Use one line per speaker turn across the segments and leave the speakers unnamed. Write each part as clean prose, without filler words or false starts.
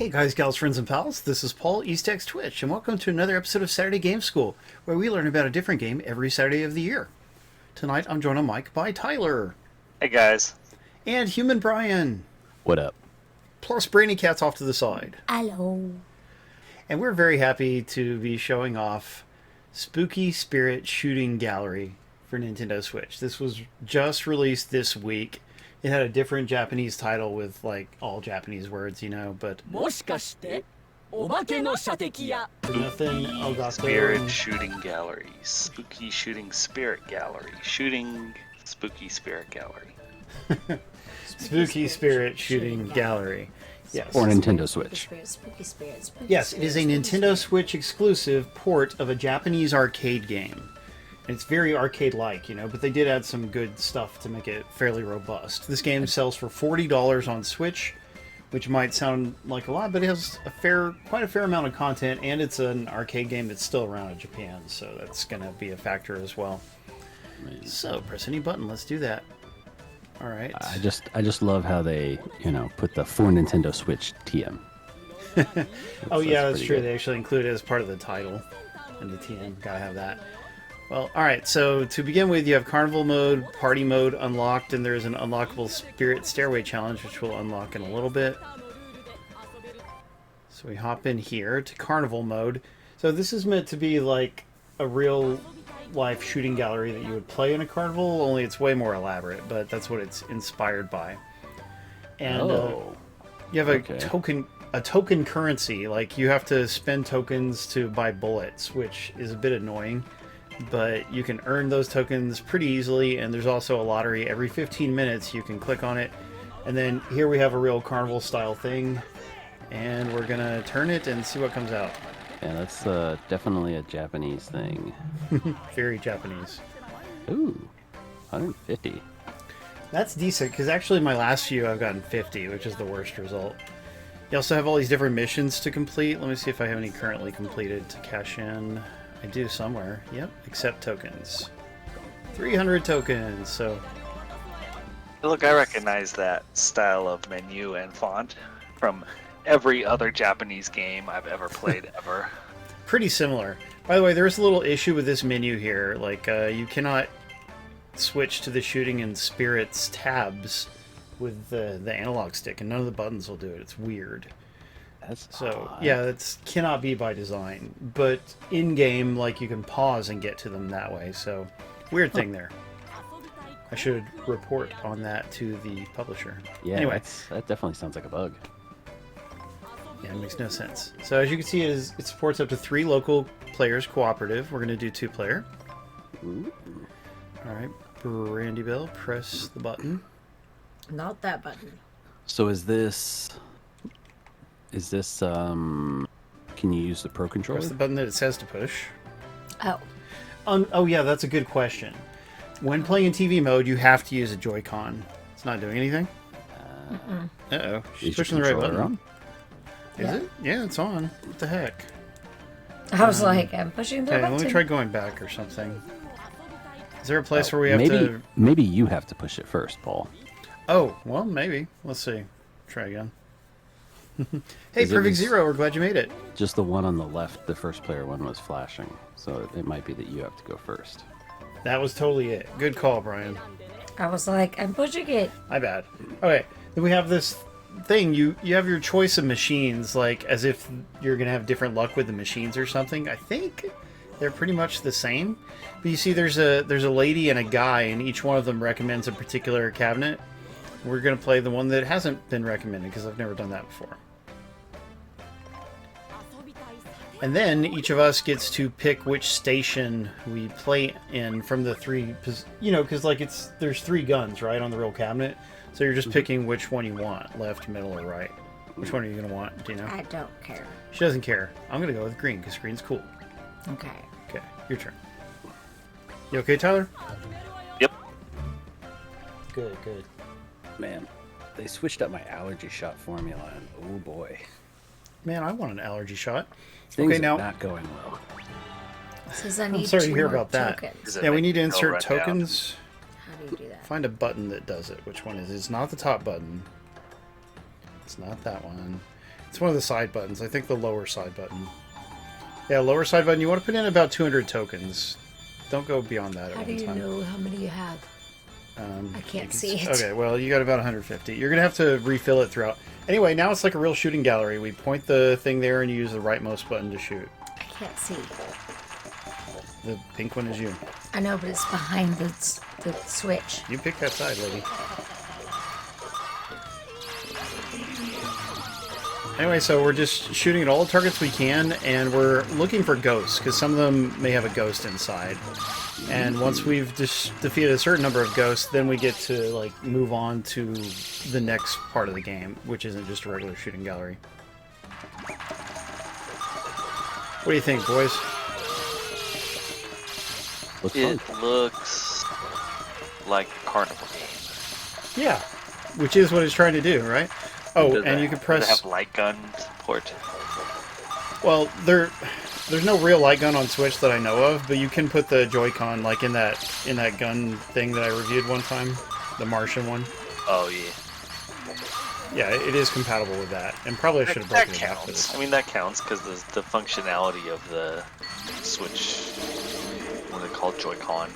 Hey guys, gals, friends, and pals, this is Paul, EastXTwitch, and welcome to another episode of Saturday Game School, where we learn about a different game every Saturday of the year. Tonight I'm joined on mic by Tyler.
Hey guys.
And Human Brian.
What up?
Plus Brandykatz off to the side.
Hello.
And we're very happy to be showing off Spooky Spirit Shooting Gallery for Nintendo Switch. This was just released this week. It had a different Japanese title with, like, all Japanese words, you know, but... Nothing
Spirit Shooting Gallery. Spooky Shooting Spirit Gallery. Shooting Spooky Spirit Gallery.
Spooky Spirit Shooting Gallery. Yes.
Or Nintendo Switch.
Yes, it is a Nintendo Switch exclusive port of a Japanese arcade game. It's very arcade-like, you know, but they did add some good stuff to make it fairly robust. This game sells for $40 on Switch, which might sound like a lot, but it has quite a fair amount of content, and it's an arcade game that's still around in Japan, so that's going to be a factor as well. So, press any button. Let's do that. All right.
I just love how they, put the for Nintendo Switch TM.
Oh yeah, that's true.
Good.
They actually include it as part of the title and the TM. Gotta have that. Well, alright, so to begin with, you have Carnival mode, Party mode unlocked, and there's an unlockable Spirit Stairway challenge, which we'll unlock in a little bit. So we hop in here to Carnival mode. So this is meant to be like a real-life shooting gallery that you would play in a carnival, only it's way more elaborate, but that's what it's inspired by. And you have a token currency. Like, you have to spend tokens to buy bullets, which is a bit annoying. But you can earn those tokens pretty easily, and there's also a lottery. Every 15 minutes you can click on it, and then here we have a real carnival style thing, and we're gonna turn it and see what comes out.
Yeah, that's definitely a Japanese thing.
Very Japanese.
Ooh, 150.
That's decent, because actually my last few I've gotten 50, which is the worst result. You also have all these different missions to complete. Let me see if I have any currently completed to cash in. I do somewhere. Yep, accept tokens. 300 tokens, so...
Look, I recognize that style of menu and font from every other Japanese game I've ever played ever.
Pretty similar. By the way, there's a little issue with this menu here. Like, you cannot switch to the shooting and spirits tabs with the analog stick, and none of the buttons will do it. It's weird. So, yeah, that cannot be by design. But in-game, like, you can pause and get to them that way. So, weird thing there. I should report on that to the publisher.
Yeah,
anyway,
that definitely sounds like a bug.
Yeah, it makes no sense. So, as you can see, it supports up to 3 local players cooperative. We're going to do 2-player. All right, Brandy Bell, press the button.
Not that button.
So is this can you use the Pro Controller?
Press the button that it says to push.
Oh.
Oh yeah, that's a good question. When playing in TV mode, you have to use a Joy-Con. It's not doing anything? Uh-oh. She's pushing the right button.
On?
Is it? Yeah, it's on. What the heck?
I was like, I'm pushing the button.
Let me try going back or something. Is there a place where we have to...
Maybe you have to push it first, Paul.
Oh, well, maybe. Let's see. Try again. Hey, Perfect Zero, we're glad you made it.
Just the one on the left, the first player one, was flashing. So it might be that you have to go first.
That was totally it. Good call, Brian.
I was like, I'm pushing it.
My bad. Okay, then we have this thing. You have your choice of machines, like as if you're going to have different luck with the machines or something. I think they're pretty much the same. But you see there's a lady and a guy, and each one of them recommends a particular cabinet. We're going to play the one that hasn't been recommended, because I've never done that before. And then each of us gets to pick which station we play in from the 3, because like there's 3 guns, right, on the real cabinet. So you're just picking which one you want, left, middle, or right. Which one are you going to want, do you know?
I don't care.
She doesn't care. I'm going to go with green, because green's cool.
Okay.
Okay, your turn. You okay, Tyler?
Yep.
Good.
Man, they switched up my allergy shot formula, and oh boy.
Man, I want an allergy shot.
Things
okay, now
are not going well.
Says I need
I'm sorry to
2
hear
more
about that.
tokens.
Yeah, we need to
Go
insert
right down.
tokens.
How do you do that?
Find a button that does it. Which one is it? It's not the top button. It's not that one. It's one of the side buttons. I think the lower side button. Yeah, lower side button. You want to put in about 200 tokens. Don't go beyond that at
How do
one
you
time.
know how many you have? I can't see it.
Okay, well, you got about 150. You're going to have to refill it throughout. Anyway, now it's like a real shooting gallery. We point the thing there and you use the rightmost button to shoot.
I can't see.
The pink one is you.
I know, but it's behind the switch.
You pick that side, lady. Anyway, so we're just shooting at all the targets we can, and we're looking for ghosts, because some of them may have a ghost inside. And once we've defeated a certain number of ghosts, then we get to like move on to the next part of the game, which isn't just a regular shooting gallery. What do you think, boys?
It looks like a Carnival game.
Yeah, which is what it's trying to do, right? Oh,
Does
and
it-
you can
does
press...
it have light gun support?
Well, there's no real light gun on Switch that I know of, but you can put the Joy-Con like in that gun thing that I reviewed one time, the Martian one.
Oh yeah.
Yeah, it is compatible with that, and probably I should have broken
That
it out for
counts.
this.
I mean, that counts because the functionality of the Switch, what they call Joy-Con,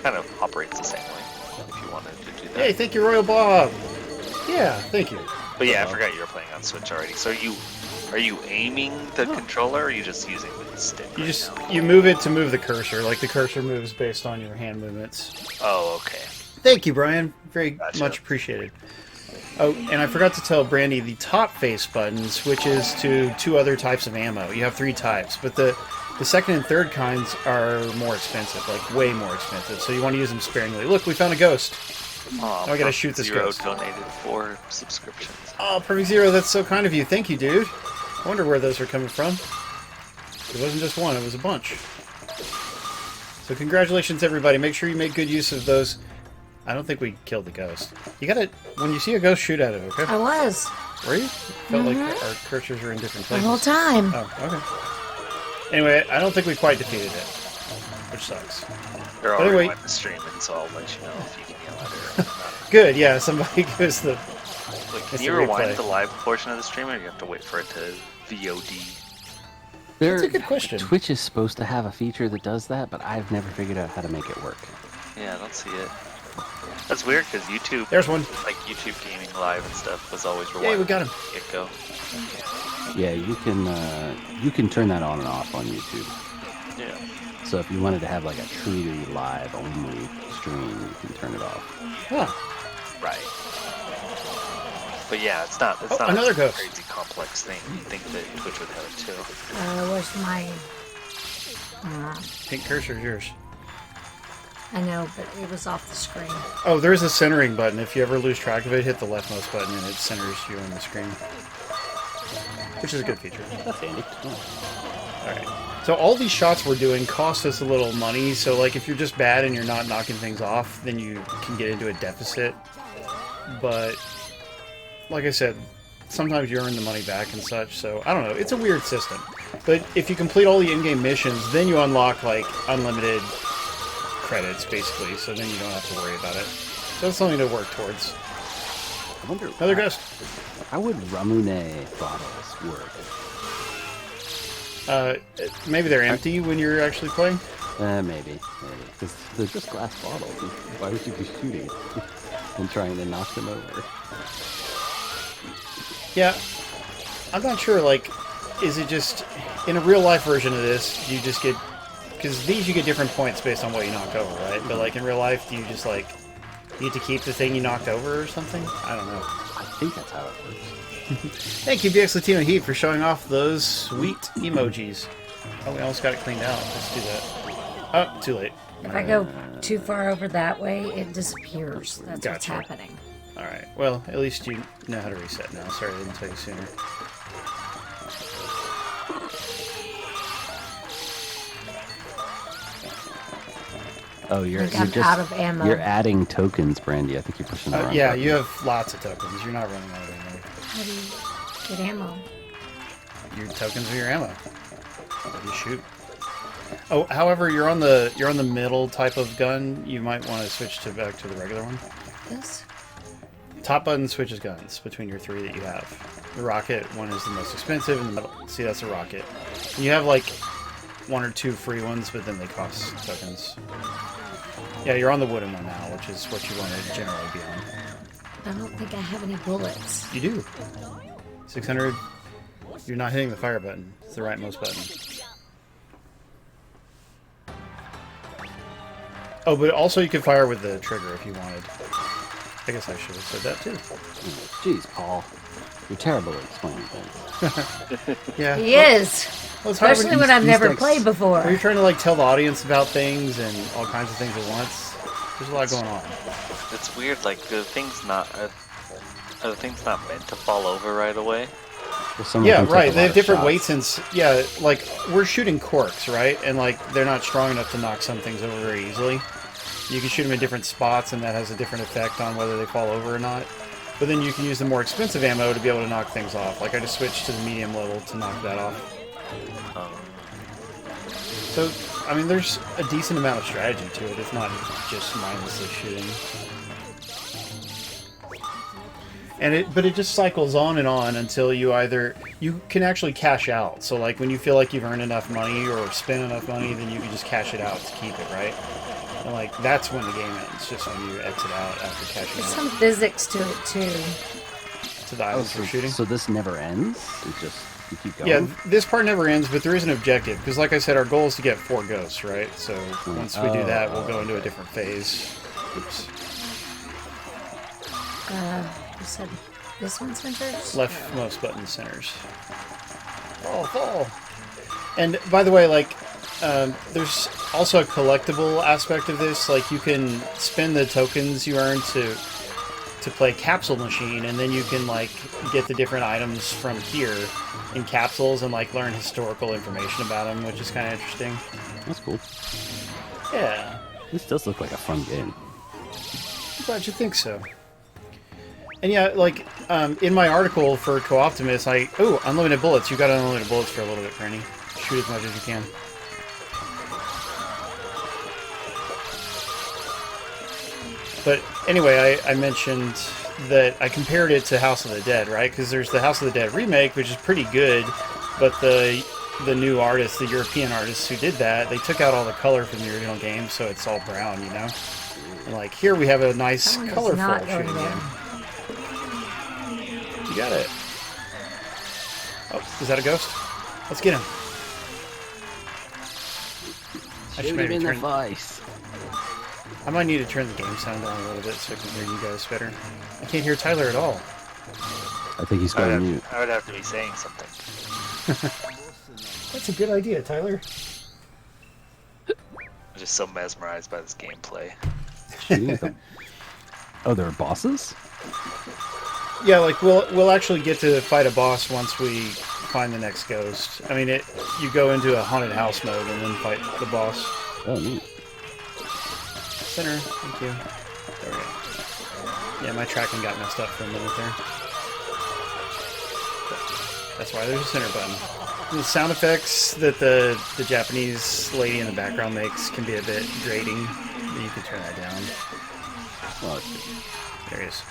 kind of operates the same way. If you wanted to do that.
Hey, thank you, Royal Bob. Yeah, thank you.
But yeah, I forgot you were playing on Switch already. So are you aiming the controller, or are you just using the stick?
You
right
just
now?
you move it to move the cursor. Like the cursor moves based on your hand movements.
Oh, okay.
Thank you, Brian. Very
Gotcha.
much appreciated. Oh, and I forgot to tell Brandy the top face button switches to 2 other types of ammo. You have 3 types, but the second and third kinds are more expensive, like way more expensive. So you want to use them sparingly. Look, we found a ghost.
Oh,
I gotta shoot this
Zero
ghost.
donated 4 subscriptions.
Oh, Perfect Zero, that's so kind of you. Thank you, dude. I wonder where those are coming from. It wasn't just one, it was a bunch. So congratulations, everybody. Make sure you make good use of those. I don't think we killed the ghost. You gotta, when you see a ghost, shoot at it, okay?
I was
Were you? Felt like our cursors were in different
the
places.
whole time.
Oh, okay. Anyway, I don't think we quite defeated it, which sucks.
They're
But
already
anyway-
went to stream, and so I'll let you know if you can yell at her or not.
Good, yeah, somebody gives the...
Wait,
It's
can
the
you rewind
replay.
the live portion of the stream, or you have to wait for it to VOD?
That's a good question.
Twitch is supposed to have a feature that does that, but I've never figured out how to make it work.
Yeah, I don't see it. That's weird, because YouTube,
There's one.
like YouTube Gaming Live and stuff, was always
Hey, we
rewinding
got him.
get-go.
Yeah, you can turn that on and off on YouTube.
Yeah.
So if you wanted to have like a truly live only stream, you can turn it off.
Huh.
Right. But yeah, it's not
Oh, another
a
ghost.
crazy complex thing. You'd think that Twitch would have it too.
Where's mine?
Pink cursor's yours.
I know, but it was off the screen.
Oh, there's a centering button. If you ever lose track of it, hit the leftmost button and it centers you on the screen. Which is a good feature.
That's handy.
Alright. So all these shots we're doing cost us a little money, so like if you're just bad and you're not knocking things off, then you can get into a deficit. But, like I said, sometimes you earn the money back and such, so I don't know, it's a weird system. But if you complete all the in-game missions, then you unlock like unlimited credits, basically, so then you don't have to worry about it. So that's something to work towards.
I wonder
Another ghost.
how would Ramune bottles work?
Maybe they're empty when you're actually playing?
Maybe. Because they're just glass bottles. Why would you be shooting and trying to knock them over?
Yeah, I'm not sure, like, is it just, in a real life version of this, you just get, because these you get different points based on what you knock over, right? But like in real life, do you just like, you get to keep the thing you knocked over or something? I don't know.
I think that's how it works.
Thank you, BX Latino Heat, for showing off those sweet emojis. Oh, we almost got it cleaned out. Let's do that. Oh, too late.
If I go too far over that way, it disappears. That's what's
Gotcha.
happening.
Alright, well, at least you know how to reset now. Sorry I didn't tell you sooner.
Oh, you're
I think I'm
just
out of ammo.
You're adding tokens, Brandy. I think you're pushing the wrong
Yeah,
button.
you have lots of tokens. You're not running out of ammo.
How do you get ammo?
Your tokens are your ammo. You shoot. Oh, however, you're on the middle type of gun. You might want to switch to back to the regular one.
This?
top button switches guns between your 3 that you have. The rocket one is the most expensive in the middle. See, that's a rocket. And you have like 1 or 2 free ones, but then they cost tokens. Yeah, you're on the wooden one now, which is what you want to generally be on.
I don't think I have any bullets.
You do. 600. You're not hitting the fire button. It's the rightmost button. Oh, but also you can fire with the trigger if you wanted. I guess I should have said that too.
Jeez, Paul. You're terrible at explaining things.
Yeah.
He is.
Well, it's hard
Especially when I've never
East
played before.
Are you trying to like tell the audience about things and all kinds of things at once? There's a lot going on.
It's weird, like the thing's not meant to fall over right away.
Well, some of
Yeah,
them take a
right.
lot
They have
of
different
shots.
weights and yeah, like we're shooting corks, right? And like they're not strong enough to knock some things over very easily. You can shoot them in different spots, and that has a different effect on whether they fall over or not. But then you can use the more expensive ammo to be able to knock things off. Like I just switched to the medium level to knock that off. So, I mean, there's a decent amount of strategy to it. It's not just mindlessly shooting. But it just cycles on and on until you can actually cash out. So like when you feel like you've earned enough money or spent enough money, then you can just cash it out to keep it, right? And like that's when the game ends, just when you exit out after cashing
There's
out.
some physics to it too.
To the items for shooting.
So this never ends? It just, you keep going?
Yeah, this part never ends, but there is an objective. Because like I said, our goal is to get 4 ghosts, right? So once we do that, we'll go into a different phase. Oops.
You said this one centers?
Leftmost button centers. Oh, fall! And by the way, like, there's also a collectible aspect of this. Like, you can spend the tokens you earn to play Capsule Machine, and then you can, like, get the different items from here in capsules and, like, learn historical information about them, which is kind of interesting.
That's cool.
Yeah.
This does look like a fun game.
I'm glad you think so. And yeah, like, in my article for Co-Optimus, unlimited bullets. You got unlimited bullets for a little bit, Franny. Shoot as much as you can. But anyway, I mentioned that I compared it to House of the Dead, right? Because there's the House of the Dead remake, which is pretty good, but the new artists, the European artists who did that, they took out all the color from the original game, so it's all brown, you know? And like, here we have a nice,
That one is
colorful
not
shooting
over there.
game. You got it. Oh, is that a ghost? Let's get him. I should
Shoot him
maybe
in the
turn...
face.
I might need to turn the game sound down a little bit so I can hear you guys better. I can't hear Tyler at all.
I think he's
I
going
would,
mute.
have, I would have to be saying something.
That's a good idea, Tyler.
I'm just so mesmerized by this gameplay.
Shooting at them. Oh, there are bosses?
Yeah, like we'll actually get to fight a boss once we find the next ghost. I mean, you go into a haunted house mode and then fight the boss.
Oh, neat.
Center, thank you. There we go. Yeah, my tracking got messed up for a minute there. That's why there's a center button. The sound effects that the Japanese lady in the background makes can be a bit grating. You can turn that down.
Oh, that's good.
There he is.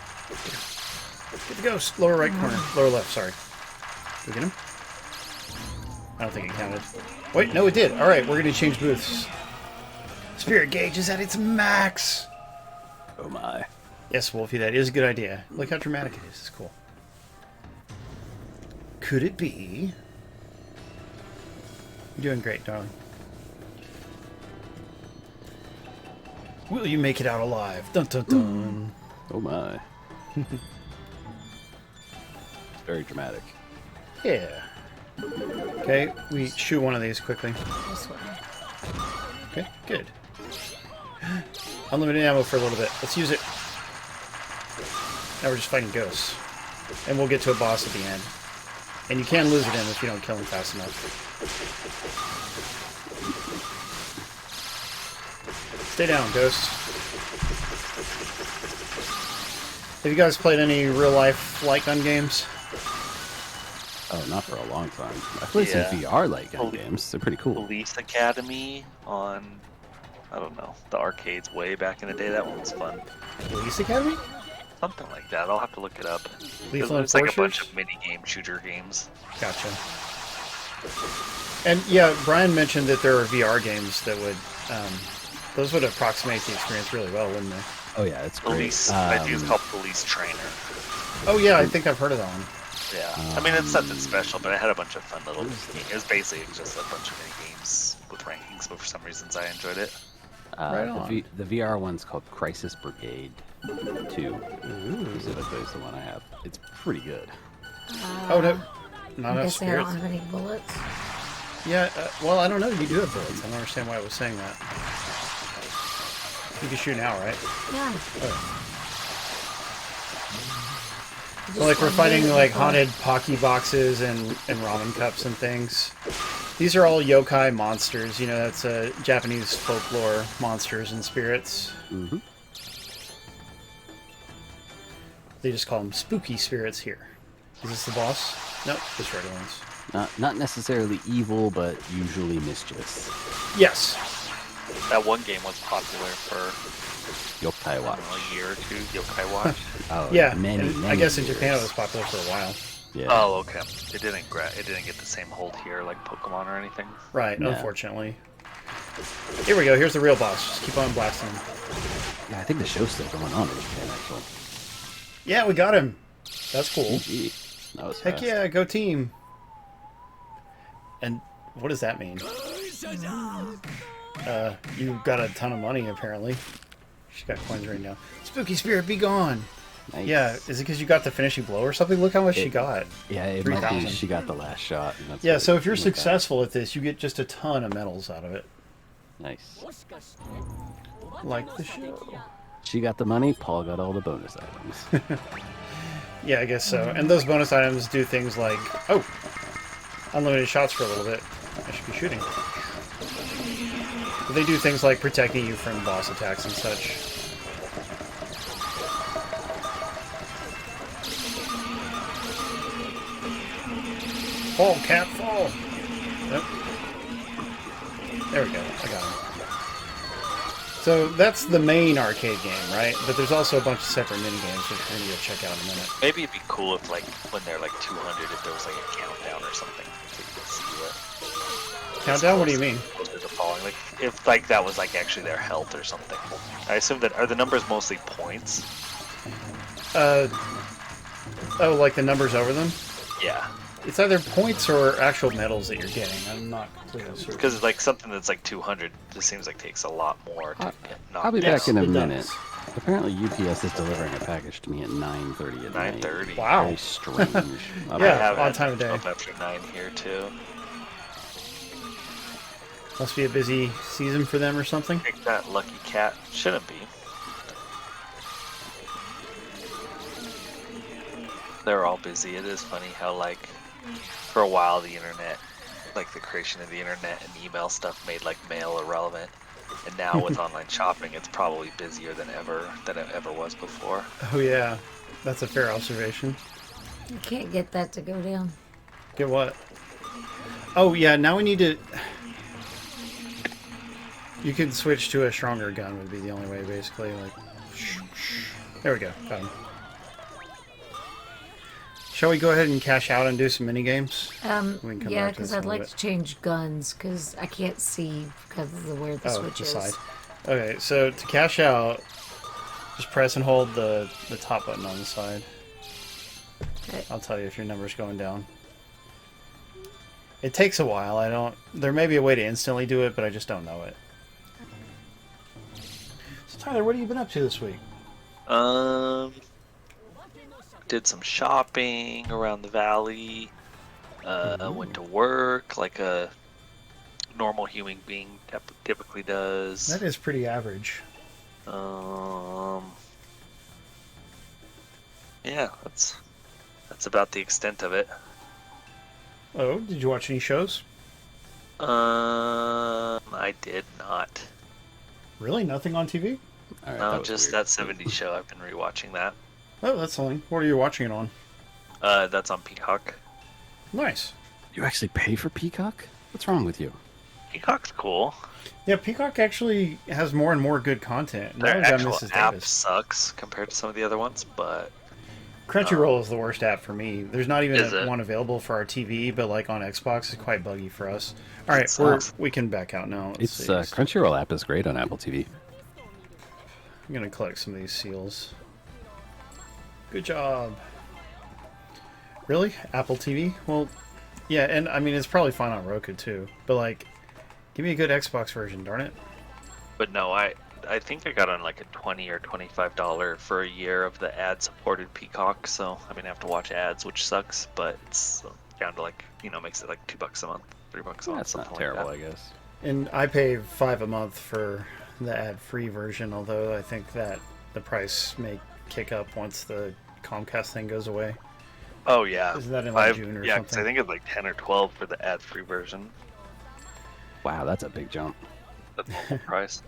Get the ghost. Lower right corner. Lower left, sorry. Did we get him? I don't think it counted. Wait, no it did. Alright, we're going to change booths. Spirit gauge is at its max.
Oh my.
Yes, Wolfie, that is a good idea. Look how dramatic it is. It's cool. Could it be? You're doing great, darling. Will you make it out alive? Dun dun dun.
Oh my. Very dramatic.
Yeah. Okay, we shoot one of these quickly.
This one.
Okay, good. Unlimited ammo for a little bit. Let's use it. Now we're just fighting ghosts. And we'll get to a boss at the end. And you can lose it in if you don't kill him fast enough. Stay down, ghosts. Have you guys played any real-life light gun games?
Oh, not for a long time. I played some VR light gun games. They're pretty cool.
Police Academy on, I don't know, the arcades way back in the day. That one was fun.
Police Academy?
Something like that. I'll have to look it up.
Lethal
There's like a bunch
Enforcers?
of mini-game shooter games.
Gotcha. And yeah, Brian mentioned that there are VR games that would, those would approximate the experience really well, wouldn't they?
Oh yeah, it's great.
Police. I think it's called Police Trainer.
Oh yeah, I think I've heard of that one.
Yeah. I mean, it's nothing special, but it had a bunch of fun little games. It was basically just a bunch of mini games with rankings, but for some reasons I enjoyed it.
Right on.
The VR one's called Crisis Brigade 2. Specifically is the one I have. It's pretty good.
Oh no, not
I
enough
guess I don't
spirits.
have any bullets.
Yeah, well, I don't know. You do have bullets. I don't understand why I was saying that. You can shoot now, right?
Yeah.
So, like, we're fighting, like, haunted Pocky boxes and ramen cups and things. These are all yokai monsters. You know, that's Japanese folklore monsters and spirits.
Mm-hmm.
They just call them spooky spirits here. Is this the boss? Nope, just regular ones.
Not necessarily evil, but usually mischievous.
Yes.
That one game was popular for
Yokai
I
Watch.
don't know, a year or two. Yokai Watch.
Oh,
Yeah,
many,
and
many
I guess in
years.
Japan it was popular for a while.
Yeah.
Oh, okay. It didn't get the same hold here like Pokemon or anything.
Right,
No.
unfortunately. Here we go, here's the real boss. Just keep on blasting him.
Yeah, I think the show's still going on in Japan, actually.
Yeah, we got him. That's cool.
Gee, that was
Heck
fast.
yeah, go team. And what does that mean? You got a ton of money, apparently. She's got coins right now. Spooky spirit, be gone!
Nice.
Yeah, is it because you got the finishing blow or something? Look how much she
It-
got.
Yeah, it might be
3,000.
she got the last shot. And that's
Yeah,
what
so
it-
if you're
something like that.
successful at this, you get just a ton of medals out of it.
Nice.
Like the show.
She got the money, Paul got all the bonus items.
Yeah, I guess so. And those bonus items do things like, oh, unlimited shots for a little bit. I should be shooting. But they do things like protecting you from boss attacks and such. Fall, cat, fall! Yep. There we go. I got him. So that's the main arcade game, right? But there's also a bunch of separate mini games which we're gonna go check out in a minute.
Maybe it'd be cool if, like, when they're like 200, if there was like a countdown or something, so you could see what.
Countdown? What do you mean?
Closer to falling. Like, if like that was like actually their health or something. I assume that are the numbers mostly points?
Oh, like the numbers over them?
Yeah,
It's either points or actual medals that you're getting. I'm not completely certain.
because like something that's like 200 just seems like takes a lot more to get knocked.
I'll be
Yes,
back in a
it
minute.
does.
Apparently UPS is delivering a package to me at 9:30 at night.
9:30.
Wow.
Very strange. I'll be
Yeah.
I have
odd
had
time of day.
up after 9 here too.
Must be a busy season for them or something.
Take that, lucky cat. Shouldn't be. They're all busy. It is funny how, like, for a while the internet, like the creation of the internet and email stuff made like mail irrelevant. And now with online shopping, it's probably busier than it ever was before.
Oh yeah, that's a fair observation.
You can't get that to go down.
Get what? Oh yeah, now we need to. You could switch to a stronger gun. Would be the only way, basically. Like, there we go. Got him. Shall we go ahead and cash out and do some mini games? We can come
Yeah,
back to
because
this in
I'd
a
like
bit.
to change guns because I can't see because of where the
Oh,
switch
the
is.
side. Okay, so to cash out, just press and hold the top button on the side.
Okay.
I'll tell you if your number's going down. It takes a while. I don't. There may be a way to instantly do it, but I just don't know it. So Tyler, what have you been up to this week?
Did some shopping around the valley. Went to work like a normal human being typically does.
That is pretty average.
Yeah, that's about the extent of it.
Oh, did you watch any shows?
I did not.
Really? Nothing on TV?
All right,
No,
that was
just
weird.
that 70s show. I've been rewatching that.
Oh, that's something. What are you watching it on?
That's on Peacock.
Nice.
You actually pay for Peacock? What's wrong with you?
Peacock's cool.
Yeah, Peacock actually has more and more good content. Now
Their
we've got
actual
Mrs.
app
Davis.
sucks compared to some of the other ones, but
Crunchyroll is the worst app for me. There's not even
Is it?
one available for our TV, but like on Xbox, it's quite buggy for us. All right,
sucks.
we can back out now. Let's
It's
see.
Crunchyroll app is great on Apple TV.
I'm gonna collect some of these seals. Good job. Really? Apple TV? Well, yeah, and I mean it's probably fine on Roku too. But like, give me a good Xbox version, darn it.
but no, I think I got on like a $20 or $25 for a year of the ad-supported Peacock. So I mean, I have to watch ads, which sucks, but it's down to like makes it like $2 a month, $3 a month,
That's
something
not terrible,
like
I guess.
And I pay $5 a month for the ad-free version, although I think that the price may kick up once the Comcast thing goes away.
that. Oh yeah,
Isn't that in like June or
yeah, 'cause
something?
I think it's like 10 or 12 for the ad-free version.
Wow, that's a big jump.
That's the whole price.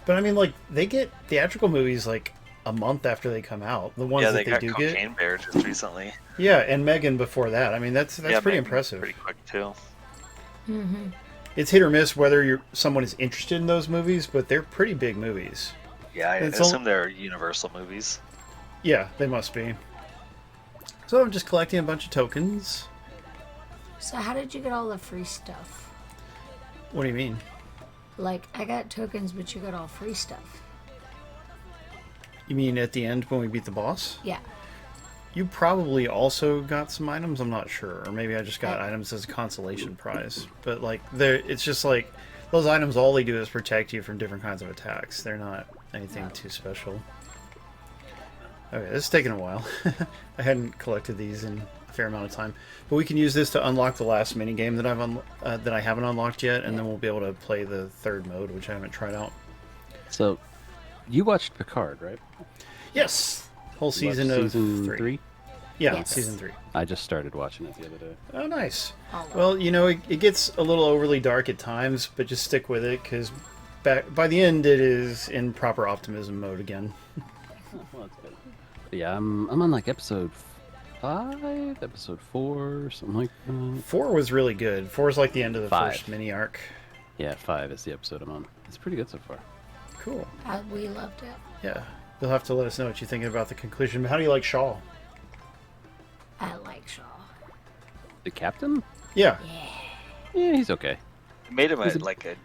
But I mean, like, they get theatrical movies like a month after they come out. The ones
Yeah,
that
they
they
got
do
Cocaine
get.
Bear just recently.
Yeah, and Megan before that. I mean, that's
Yeah,
pretty
Megan's
impressive.
Pretty quick too.
It's hit or miss whether someone is interested in those movies, but they're pretty big movies.
Yeah, I
It's
assume they're Universal movies.
Yeah, they must be. So I'm just collecting a bunch of tokens.
So how did you get all the free stuff?
What do you mean?
Like, I got tokens, but you got all free stuff.
You mean at the end when we beat the boss?
Yeah.
You probably also got some items, I'm not sure. Or maybe I just got items as a consolation prize. But like it's just like those items, all they do is protect you from different kinds of attacks. They're not anything too special. Okay, this is taking a while. I hadn't collected these in a fair amount of time. But we can use this to unlock the last minigame that I haven't unlocked yet, and then we'll be able to play the third mode, which I haven't tried out.
So, you watched Picard, right?
Yes! Whole season of
season
three. Yeah,
Yes.
season 3.
I just started watching it the other day.
Oh, nice.
All of
Well, you know, it gets a little overly dark at times, but just stick with it, because by the end it is in proper optimism mode again.
Well, that's good. But yeah, I'm on like episode 5, episode 4, something like that.
4 was really good. 4 is like the end of the
5.
first mini arc.
Yeah, 5 is the episode I'm on. It's pretty good so far.
Cool.
We loved it.
Yeah. You'll have to let us know what you're thinking about the conclusion. How do you like Shaw?
I like Shaw.
The captain?
Yeah.
Yeah, he's okay.
It made him
He's a-
like a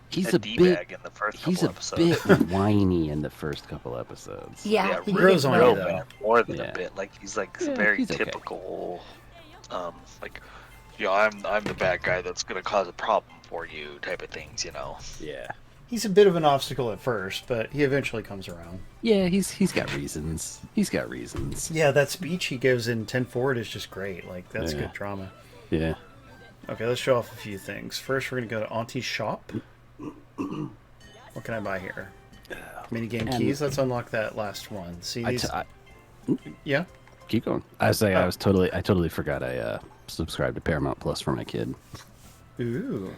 He's
a
a
D-bag
bit.
in the first
He's
couple
a
episodes.
bit whiny in the first couple episodes.
Yeah.
He grows on
real
you, though.
bad, more than
Yeah.
a bit. Like he's like
Yeah,
very
he's okay.
typical. Like, I'm the bad guy that's gonna cause a problem for you, type of things.
Yeah.
He's a bit of an obstacle at first, but he eventually comes around.
Yeah, he's got reasons. He's got reasons.
Yeah, that speech he gives in 10 Forward is just great. Like, that's
Yeah.
good drama.
Yeah.
Okay, let's show off a few things. First, we're going to go to Auntie's shop. What can I buy here? Minigame
And-
keys. Let's unlock that last one. See these? Yeah?
Keep going. I was saying I totally forgot I subscribed to Paramount Plus for my kid.
Ooh.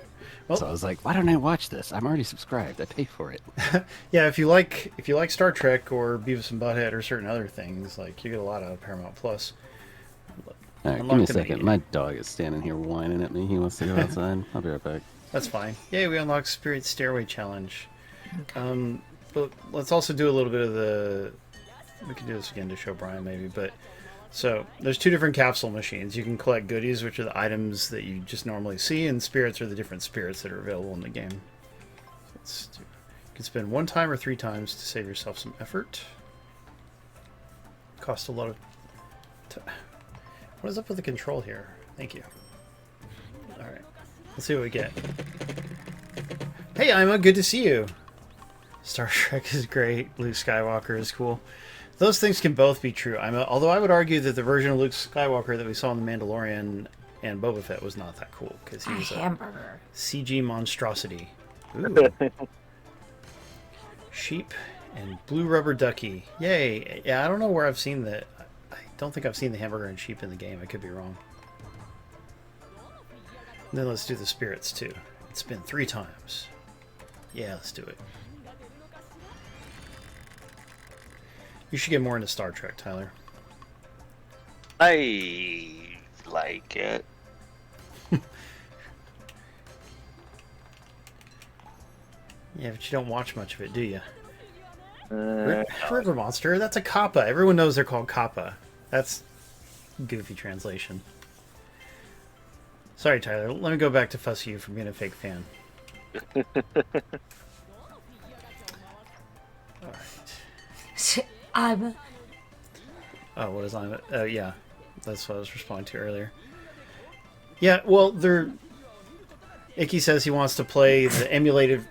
So I was like, why don't I watch this? I'm already subscribed. I pay for it.
Yeah, if you like Star Trek or Beavis and Butthead or certain other things, like you get a lot out of Paramount Plus.
All right, give me a
Unlock the
second.
menu.
My dog is standing here whining at me. He wants to go outside. I'll be right back.
That's fine. Yay, we unlocked Spirit Stairway Challenge. But let's also do a little bit of the... We can do this again to show Brian maybe, but... So, there's 2 different capsule machines. You can collect goodies, which are the items that you just normally see, and spirits are the different spirits that are available in the game. You can spend 1 time or 3 times to save yourself some effort. Cost a lot of... What is up with the control here? Thank you. Alright. Let's see what we get. Hey, Ima, good to see you. Star Trek is great. Luke Skywalker is cool. Those things can both be true. Although I would argue that the version of Luke Skywalker that we saw in The Mandalorian and Boba Fett was not that cool, because he
A
was a
hamburger.
CG monstrosity. Ooh. Sheep and blue rubber ducky. Yay. Yeah, I don't know where I've seen that. I don't think I've seen the hamburger and sheep in the game. I could be wrong. And then let's do the spirits too. It's been 3 times. Yeah, let's do it. You should get more into Star Trek, Tyler.
I like it.
Yeah, but you don't watch much of it, do you?
No.
River Monster, that's a kappa. Everyone knows they're called kappa. That's goofy translation. Sorry, Tyler. Let me go back to fuss you for being a fake fan. Alright.
I'm...
Oh, what is on? Oh, yeah. That's what I was responding to earlier. Yeah, well, they're... Icky says he wants to play the emulated...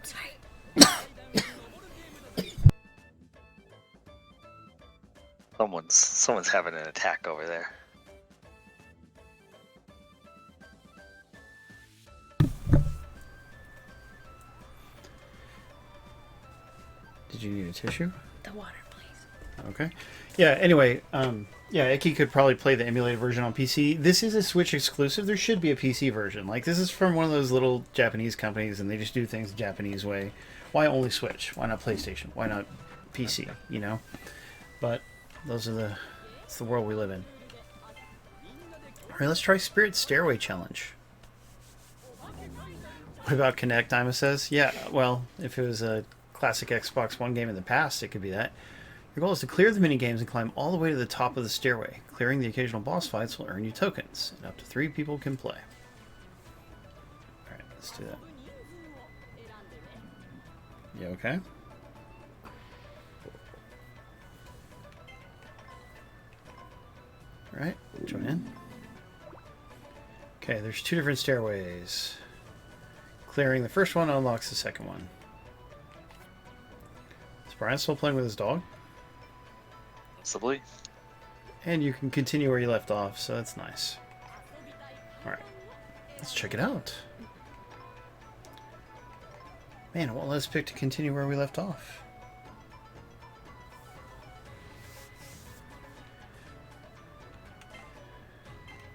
Someone's having an attack over there.
Did you need a tissue?
The water, please.
Okay. Yeah, anyway, yeah, Icky could probably play the emulated version on PC. This is a Switch exclusive. There should be a PC version. Like, this is from one of those little Japanese companies, and they just do things the Japanese way. Why only Switch? Why not PlayStation? Why not PC, you know? But those are it's the world we live in. Alright, let's try Spirit Stairway Challenge. What about Kinect, Ima says? Yeah, well, if it was a classic Xbox One game in the past, it could be that. Your goal is to clear the minigames and climb all the way to the top of the stairway. Clearing the occasional boss fights will earn you tokens, and up to 3 people can play. Alright, let's do that. You okay? Alright, join in. Okay, there's 2 different stairways. Clearing the first one unlocks the second one. Is Brian still playing with his dog?
Possibly.
And you can continue where you left off, so that's nice. Alright, let's check it out. Man, it won't let us pick to continue where we left off.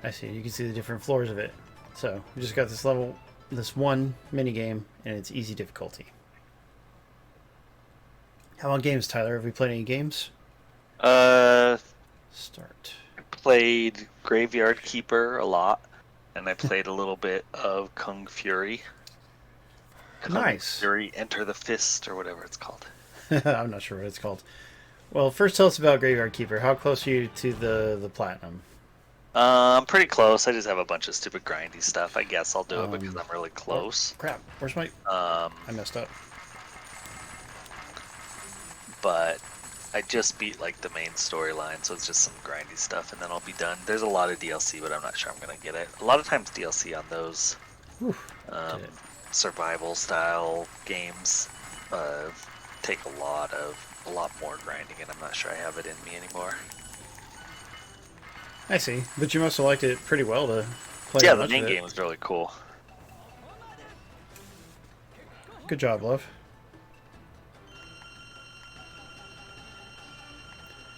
I see, you can see the different floors of it. So, we just got this level, this one minigame, and it's easy difficulty. How about games, Tyler? Have we played any games? Start.
Played Graveyard Keeper a lot, and I played a little bit of Kung Fury.
Nice.
Fury Enter the Fist, or whatever it's called.
I'm not sure what it's called. Well, first tell us about Graveyard Keeper. How close are you to the platinum?
I'm pretty close. I just have a bunch of stupid grindy stuff. I guess I'll do it because I'm really close.
Oh, crap. Where's my... I messed up.
But I just beat like the main storyline, so it's just some grindy stuff, and then I'll be done. There's a lot of DLC, but I'm not sure I'm gonna get it. A lot of times DLC on those survival style games take a lot more grinding, and I'm not sure I have it in me anymore.
I see, but you must have liked it pretty well to play.
Yeah, the main game was really cool.
Good job, love.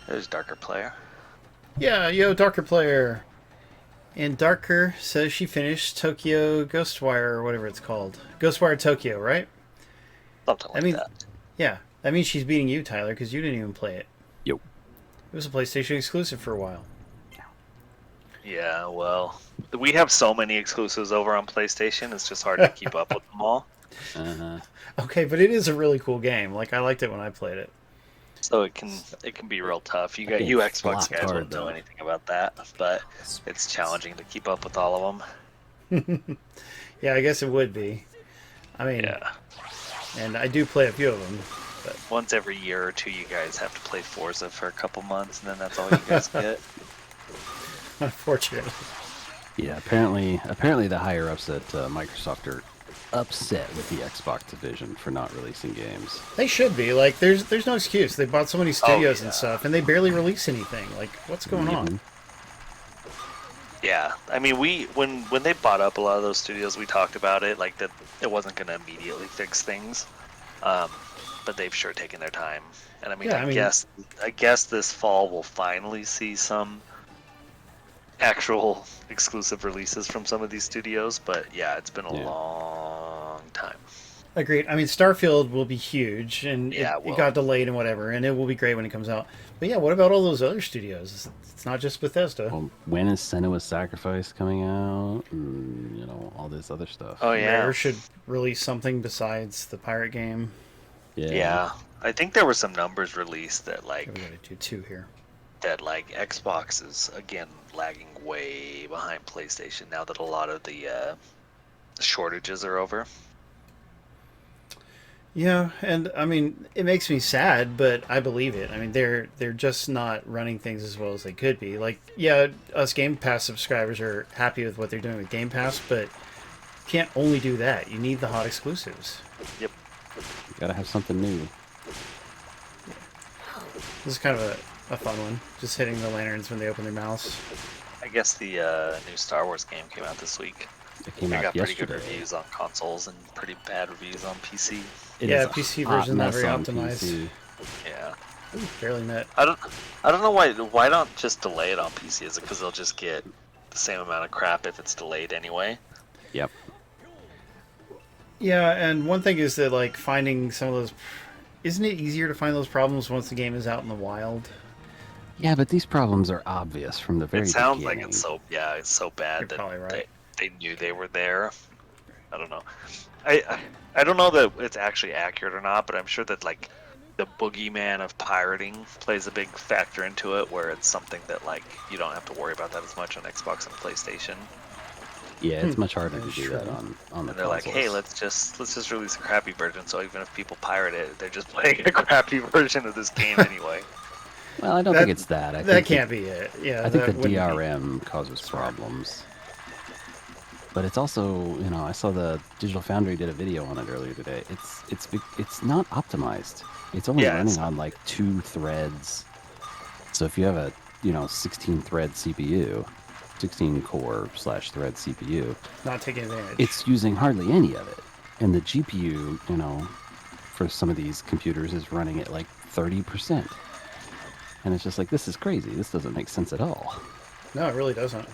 There's Darker Player.
Yeah, yo, Darker Player. And Darker says she finished Tokyo Ghostwire, or whatever it's called. Ghostwire Tokyo, right?
Something like that.
Yeah, that means she's beating you, Tyler, because you didn't even play it.
Yo.
It was a PlayStation exclusive for a while.
Yeah, well, we have so many exclusives over on PlayStation, it's just hard to keep up with them all.
Okay, but it is a really cool game. Like, I liked it when I played it.
So it can be real tough. You Xbox guys wouldn't know anything about that, but it's challenging to keep up with all of them.
Yeah, I guess it would be. I mean,
yeah.
And I do play a few of them. But
once every year or two, you guys have to play Forza for a couple months, and then that's all you guys get.
Unfortunately.
Yeah, apparently the higher ups at Microsoft are upset with the Xbox division for not releasing games.
They should be. Like, there's no excuse. They bought so many studios and stuff, and they barely release anything. Like, what's going on?
Yeah, I mean, when they bought up a lot of those studios, we talked about it, like that it wasn't going to immediately fix things, but they've sure taken their time. And I mean, I guess this fall we'll finally see some actual exclusive releases from some of these studios, but yeah, it's been a long time.
Agreed. I mean, Starfield will be huge, and it got delayed and whatever, and it will be great when it comes out. But yeah, what about all those other studios? It's not just Bethesda.
Well, when is Senua's Sacrifice coming out? And, all this other stuff.
Oh yeah,
Rare should release something besides the pirate game.
Yeah, I think there were some numbers released that
Okay, we gotta do 2 here.
Xbox is again lagging way behind PlayStation now that a lot of the shortages are over.
Yeah, and I mean, it makes me sad, but I believe it. I mean, they're just not running things as well as they could be. Like, yeah, us Game Pass subscribers are happy with what they're doing with Game Pass, but you can't only do that. You need the hot exclusives.
Yep.
You gotta have something new.
This is kind of a fun one, just hitting the lanterns when they open their mouths.
I guess the new Star Wars game came out this week.
It came
They
out
got pretty
yesterday.
good reviews on consoles and pretty bad reviews on PC.
It
Yeah,
is a
PC
hot
version not
mess
very
on
optimized.
PC.
Yeah.
Ooh, barely met.
I don't know why don't just delay it on PC? Is it because they'll just get the same amount of crap if it's delayed anyway?
Yep.
Yeah, and one thing is that, like, finding some of those... Isn't it easier to find those problems once the game is out in the wild?
Yeah, but these problems are obvious from the very
It sounds
beginning.
like it's so bad
You're
that
probably right.
they knew they were there. I don't know. I don't know that it's actually accurate or not, but I'm sure that like the boogeyman of pirating plays a big factor into it, where it's something that like you don't have to worry about that as much on Xbox and PlayStation.
Yeah, it's much harder to
That's
do that
true.
on the
And they're like, hey,
consoles.
let's just release a crappy version, so even if people pirate it, they're just playing a crappy version of this game anyway.
Well, I don't
That-
think it's that. I
That
think
can't be it. Yeah,
I think
that
the
wouldn't be-
DRM causes problems. But it's also, I saw the Digital Foundry did a video on it earlier today. It's not optimized. It's only
Yeah, it's
running on like 2 threads. So if you have a 16 thread CPU, 16 core / thread CPU,
Not taking advantage.
it's using hardly any of it. And the GPU, for some of these computers is running at like 30%. And it's just like, this is crazy. This doesn't make sense at all.
No, it really doesn't.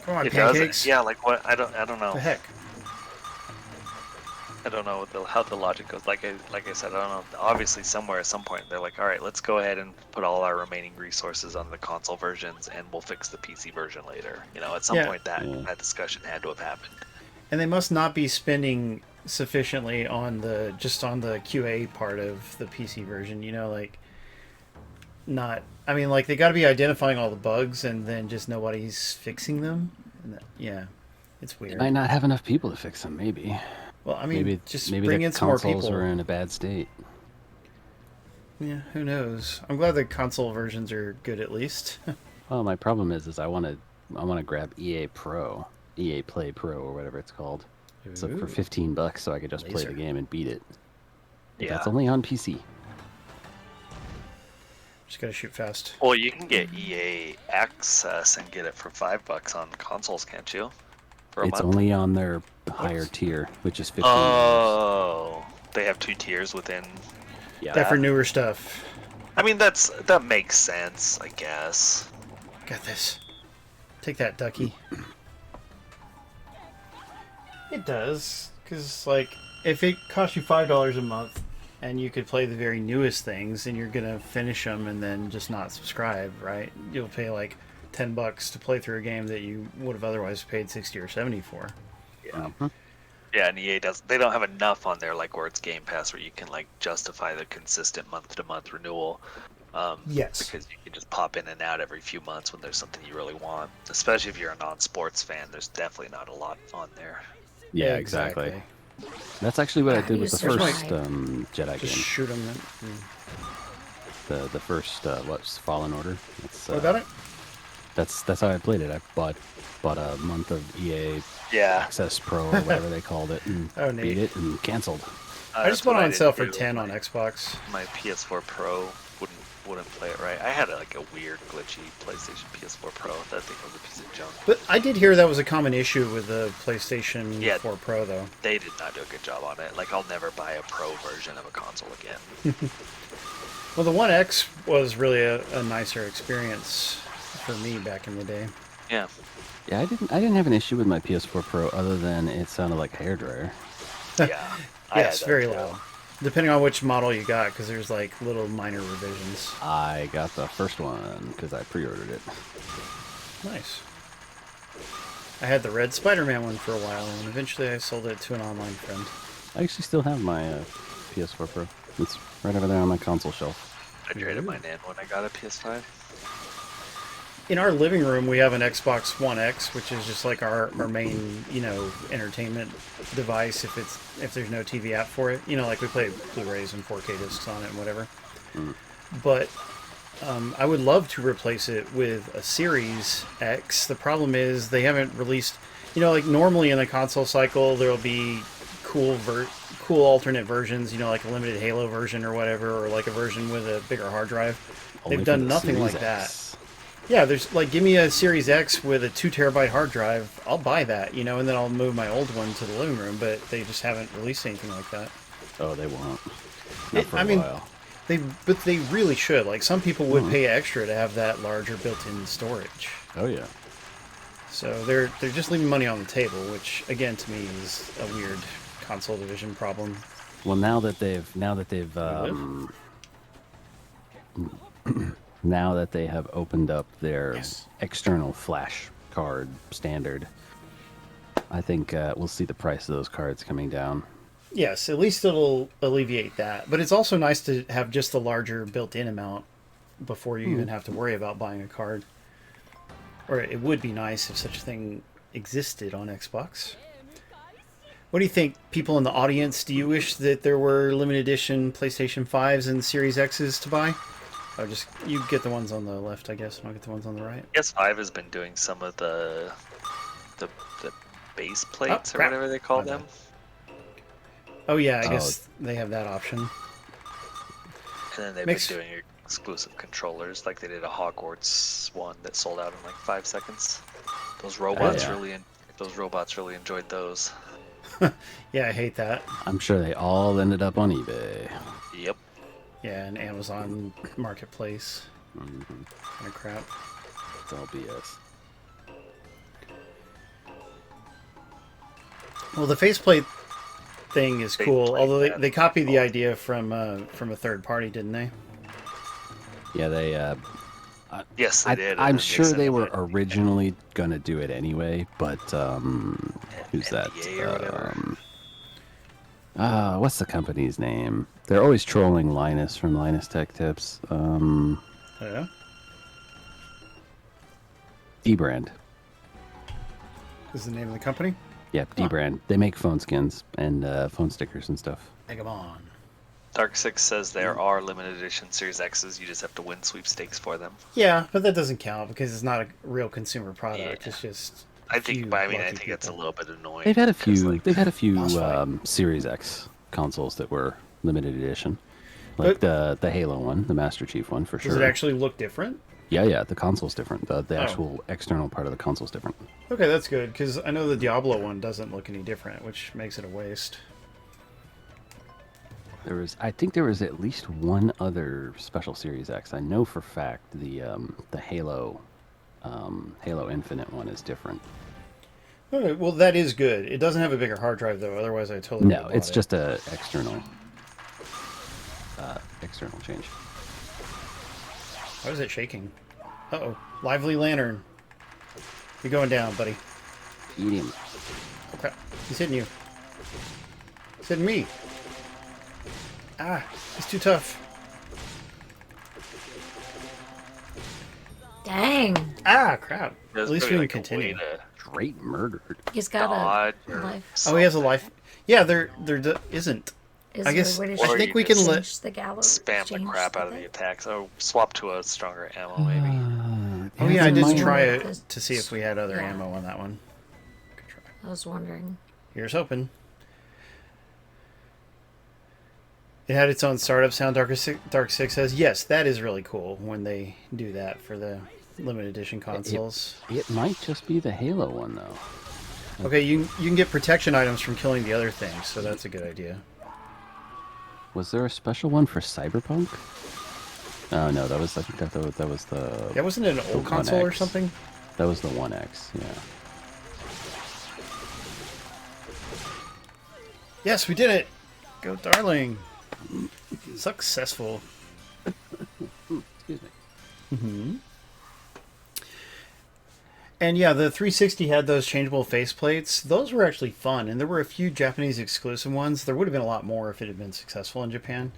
Come on,
It
pancakes.
doesn't. Yeah, like what? I don't know.
The heck?
I don't know how the logic goes. Like I said, I don't know. Obviously, somewhere at some point, they're like, all right, let's go ahead and put all our remaining resources on the console versions, and we'll fix the PC version later. At some
Yeah.
point, that discussion had to have happened.
And they must not be spending sufficiently on the QA part of the PC version. I mean, like, they got to be identifying all the bugs, and then just nobody's fixing them. Yeah, it's
They
weird.
might not have enough people to fix them, maybe.
Well, I mean,
Maybe
just
maybe
bring
the
in some more
consoles
people.
are in a bad state.
Yeah, who knows? I'm glad the console versions are good at least.
Well, my problem is I want to grab EA Play Pro or whatever it's called. So for
Ooh.
$15, so I could just play
Laser.
the game and beat it. But
Yeah.
that's only on PC.
Just gotta shoot fast.
Well, you can get EA Access and get it for $5 on consoles, can't you? For a
It's
month.
only on their higher tier, which is $15.
Oh, they have 2 tiers within.
Yeah.
That for newer stuff.
I mean, that makes sense, I guess.
Got this. Take that, ducky. It does, because, like, if it costs you $5 a month and you could play the very newest things and you're gonna finish them and then just not subscribe, right? You'll pay like $10 to play through a game that you would have otherwise paid 60 or 70 for.
Yeah. Yeah, and EA they don't have enough on there, like where it's Game Pass, where you can like justify the consistent month-to-month renewal.
Yes.
Because you can just pop in and out every few months when there's something you really want. Especially if you're a non-sports fan, there's definitely not a lot on there.
Yeah, exactly. That's actually what I did with the
Where's my-
first Jedi
Just
game.
shoot them.
The first what's Fallen Order. That's,
What about it?
That's how I played it. I bought a month of EA
Yeah.
Access Pro or whatever they called it, and
Oh, neat.
beat it and canceled.
I just
That's
bought
what
it on
did
sale for
too.
10 on Xbox.
My PS4 Pro wouldn't play it right. I had like a weird glitchy PlayStation PS4 Pro. That thing was a piece of junk.
But I did hear that was a common issue with the PlayStation
Yeah.
4 Pro, though.
They did not do a good job on it. Like, I'll never buy a Pro version of a console again.
Well, the One X was really a nicer experience for me back in the day.
Yeah.
Yeah, I didn't have an issue with my PS4 Pro other than it sounded like a hairdryer.
Yeah. I had
Yes,
that
very
too.
loud. Depending on which model you got, because there's like little minor revisions.
I got the first one because I pre-ordered it.
Nice. I had the red Spider-Man one for a while, and eventually I sold it to an online friend.
I actually still have my PS4 Pro. It's right over there on my console shelf.
I traded mine in when I got a PS5.
In our living room, we have an Xbox One X, which is just like our main, entertainment device. If there's no TV app for it, like we play Blu-rays and 4K discs on it and whatever. But I would love to replace it with a Series X. The problem is they haven't released, like normally in the console cycle, there'll be cool alternate versions, like a limited Halo version or whatever, or like a version with a bigger hard drive.
Only
They've
for
done
the
nothing
Series
like
X.
that. Yeah, there's give me a Series X with a 2 terabyte hard drive. I'll buy that, and then I'll move my old one to the living room. But they just haven't released anything like that.
Oh, they won't. Not for a while.
But they really should. Like some people would pay extra to have that larger built-in storage.
Oh yeah.
So they're just leaving money on the table, which again to me is a weird console division problem.
Well, now that they've now that they have opened up their external flash card standard, I think we'll see the price of those cards coming down.
Yes, at least it'll alleviate that. But it's also nice to have just the larger built-in amount before you even have to worry about buying a card. Or it would be nice if such a thing existed on Xbox. What do you think, people in the audience? Do you wish that there were limited edition PlayStation 5s and Series X's to buy? Oh, just you get the ones on the left, I guess, and I'll get the ones on the right.
PS5 has been doing some of the base plates or
crap.
whatever they call
My
them.
Oh yeah, I guess they have that option.
And then they've been doing exclusive controllers, like they did a Hogwarts one that sold out in like 5 seconds. Those robots really enjoyed those.
Yeah, I hate that.
I'm sure they all ended up on eBay.
Yep.
Yeah, and Amazon Marketplace. Kind of crap.
It's all BS.
Well, the faceplate thing is cool,
Faceplate,
although
yeah.
they copied the idea from a third party, didn't they?
Yeah, they.
Yes, they did.
I'm sure they were originally gonna do it anyway, but who's that?
NDA or whatever.
What's the company's name? They're always trolling Linus from Linus Tech Tips.
Yeah.
D-Brand.
Is the name of the company?
Yep, D-Brand. They make phone skins and phone stickers and stuff.
Take 'em on.
Dark Six says there are limited edition Series X's. You just have to win sweepstakes for them.
Yeah, but that doesn't count because it's not a real consumer product.
Yeah.
It's just.
I think it's
people.
a little bit annoying.
They've had a few.
'cause,
They've had a few
boss fight.
Series X consoles that were limited edition, like the Halo one, the Master Chief one for sure.
Does it actually look different?
Yeah. The console's different. The actual external part of the console's different.
Okay, that's good because I know the Diablo one doesn't look any different, which makes it a waste.
I think there was at least one other special Series X. I know for fact the Halo Infinite one is different.
Okay, well, that is good. It doesn't have a bigger hard drive though. Otherwise, I totally
No,
would've
it's
bought it.
just a external change.
Why is it shaking? Uh-oh. Lively Lantern. You're going down, buddy.
Eat him.
Oh, crap. He's hitting you. He's hitting me. Ah, he's too tough.
Dang.
Ah, crap.
There's
At least
probably
we can
like a way
continue.
to
Straight murdered.
He's got
dodge
a
or
life.
Oh, he has a life. Yeah, there isn't.
Is
I
there a
guess
way to
I
Or
think
you
we can
just
let.
change the gallows?
spam the crap out of the attacks. Or swap to a stronger ammo, maybe.
Oh yeah, I did
minor-
try
the-
it to see if we had other
yeah.
ammo on that one. Good try.
I was wondering.
Here's hoping. It had its own startup sound. Dark Six says, yes, that is really cool when they do that for the limited edition consoles.
It might just be the Halo one though.
Okay, you can get protection items from killing the other things, so that's a good idea.
Was there a special one for Cyberpunk? Oh no, I think that was the.
Yeah, wasn't it an old
the
console
1X.
or something?
That was the 1X. Yeah.
Yes, we did it! Go, darling! Successful.
Excuse me.
And yeah, the 360 had those changeable faceplates. Those were actually fun, and there were a few Japanese exclusive ones. There would have been a lot more if it had been successful in Japan.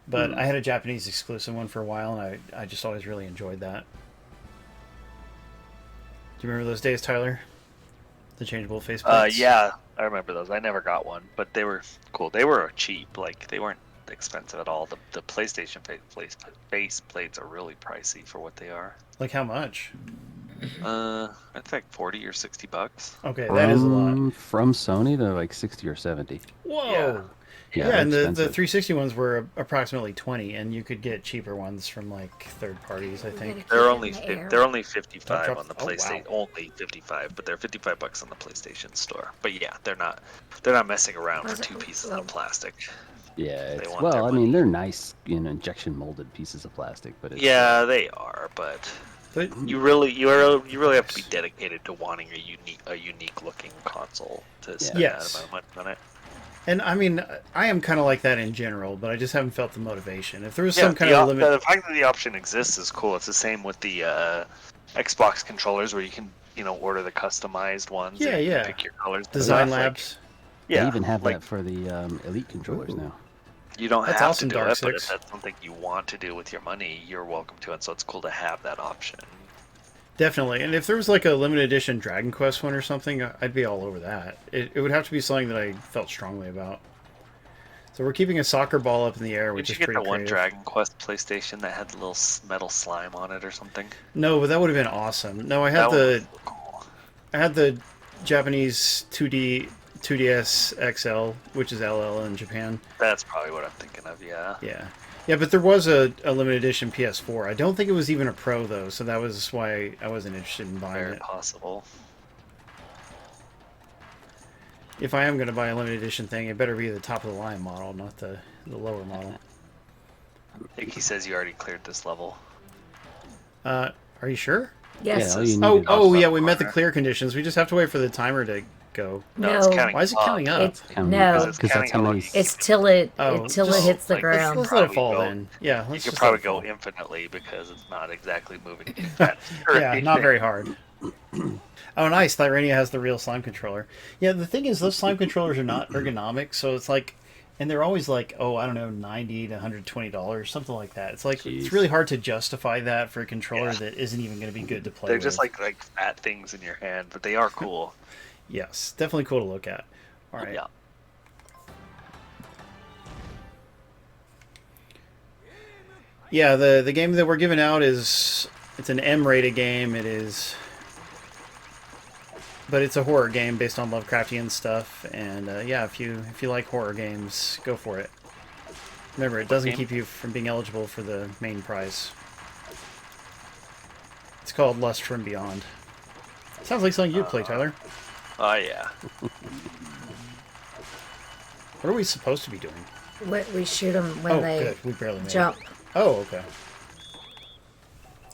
But I had a Japanese exclusive one for a while, and I just always really enjoyed that. Do you remember those days, Tyler? The changeable faceplates?
Yeah, I remember those. I never got one, but they were cool. They were cheap. Like, they weren't expensive at all. The PlayStation face plates are really pricey for what they are.
Like how much?
It's like 40 or 60 bucks.
Okay, that is a lot.
From Sony, they're like 60 or 70.
Whoa!
Yeah,
Yeah, and the
expensive.
360 ones were approximately 20, and you could get cheaper ones from like third parties, I think.
They're only
in the air.
they're only 55
dropped-
on the
oh, wow.
PlayStation. Only 55, but they're $55 on the PlayStation Store. But yeah, they're not messing around for
Was it-
2 pieces of plastic.
Yeah,
They
it's,
want their
well, I
money.
mean, they're nice, injection molded pieces of plastic, but it's,
Yeah, they are, but
But
you really have to be dedicated to wanting a unique looking console to spend
Yes.
that amount of money on it.
and I mean, I am kind of like that in general, but I just haven't felt the motivation. If there was some kind of limit,
the fact that the option exists is cool. It's the same with the Xbox controllers where you can order the customized ones.
Yeah,
and you can
yeah.
pick your colors. and
Design
stuff, like-
Labs.
they
yeah,
even have
like,
that for the Elite controllers now.
You don't
That's
have
awesome,
to do
Dark
it, but
Six.
if that's something you want to do with your money, you're welcome to. And so it's cool to have that option.
Definitely. And if there was like a limited edition Dragon Quest one or something, I'd be all over that. It would have to be something that I felt strongly about. So we're keeping a soccer ball up in the air,
Did
which
you
is
get
pretty
the one
creative.
Dragon Quest PlayStation that had the little metal slime on it or something?
No, but that would have been awesome. No, I had
That one
the
was cool.
I had the Japanese 2DS XL, which is LL in Japan.
That's probably what I'm thinking of. Yeah.
Yeah. Yeah, but there was a limited edition PS4. I don't think it was even a Pro, though, so that was why I wasn't interested in buying
Very
it.
possible.
If I am going to buy a limited edition thing, it better be the top-of-the-line model, not the lower model.
I think he says you already cleared this level.
Are you sure?
Yes.
Yeah, all you need
Oh,
is-
oh
left
yeah, we met the
corner.
clear conditions. We just have to wait for the timer to go.
No, it's counting
Why is it
up.
counting up?
It's
Counting
no.
up,
It's
'cause that's
counting
how
how
many.
long
It's till it
Oh,
until it
just
hits the
like-
ground.
Let's let it
Probably
fall
go-
then. Yeah,
You
let's
could
just
probably
let it fall.
go infinitely because it's not exactly moving.
Yeah, not very hard. Oh, nice. Thyrania has the real slime controller. Yeah, the thing is, those slime controllers are not ergonomic, so it's like, and they're always like, oh, I don't know, $90 to $120, something like that. It's like
Jeez.
it's really hard to justify that for a controller
Yeah.
that isn't even going to be good to play
They're
with.
just like fat things in your hand, but they are cool.
Yes, definitely cool to look at. All right.
Yeah.
Yeah, the game that we're giving out it's an M-rated game. It is, but it's a horror game based on Lovecraftian stuff. And yeah, if you like horror games, go for it. Remember, it doesn't
game?
keep you from being eligible for the main prize. It's called Lust from Beyond. Sounds like something you'd play, Tyler.
Oh yeah.
What are we supposed to be doing?
We shoot them when
Oh,
they
good. We barely made
jump.
it. Oh, okay.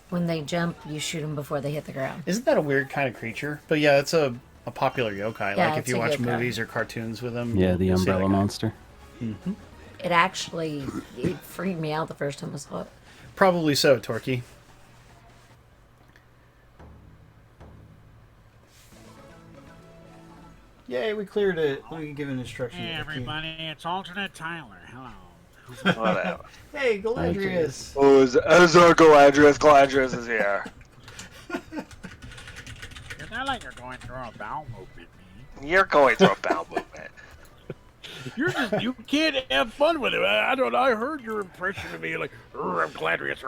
When they jump, you shoot them before they hit the ground.
Isn't that a weird kind of creature? But yeah, it's a popular yokai.
Yeah,
Like if
it's
you
a
watch
yokai.
movies or cartoons with them.
Yeah, the
you'll see that
umbrella
guy.
monster.
It actually it freaked me out the first time I saw it.
Probably so, Torquay. Yay, we cleared it. Let me give an instruction.
Hey
to Torquay.
everybody, it's alternate Tyler. Hello.
Whatever.
Hey, Galadrius.
Oh, is our Galadrius is here.
It's not like you're going through a bowel movement, man.
You're going through a bowel movement.
You can't have fun with it. I don't know. I heard your impression of me like, I'm Galadrius.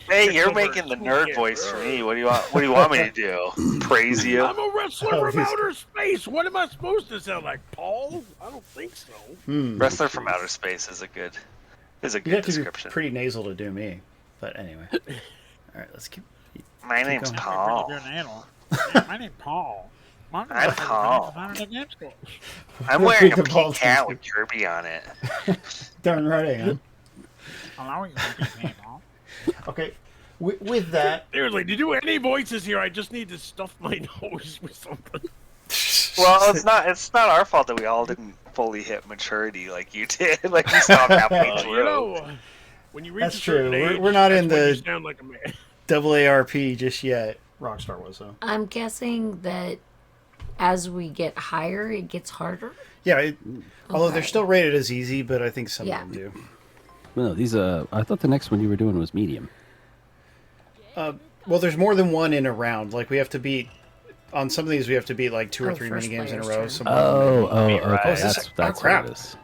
Hey,
It's
you're
over.
making the nerd voice for me. What do you want? What do you want me to do? Praise you?
I'm a wrestler from outer space. What am I supposed to sound like, Paul? I don't think so.
Wrestler from outer space is a good
You
good
have to be
description.
pretty nasal to do me. But anyway. All right, let's keep.
My name's
going.
Paul.
Pretty good handle. Yeah, my name's Paul.
I'm Paul.
Paul.
I'm wearing a
The
pink
Paul's
hat
name.
with Kirby on it.
Darn right I am.
Hello, you okay, Paul.
Okay, with that.
Seriously, to do any voices here, I just need to stuff my nose with something.
Well, it's not our fault that we all didn't fully hit maturity like you did. Like you stopped halfway
Well,
through.
you know, when you reach
That's
a certain
true.
age,
We're not
that's
in
when
the-
you sound like a man.
AARP just yet. Rockstar was, though.
I'm guessing that as we get higher, it gets harder.
Yeah, although they're
Okay.
still rated as easy, but I think some
Yeah.
of them do.
No, these. I thought the next one you were doing was medium.
Well, there's more than one in a round. Like, we have to beat... On some of these, we have to beat, like, 2 or
Oh,
3
first
minigames in a
player's
row.
turn.
Some
Okay.
right.
That's
Oh, crap.
what it is.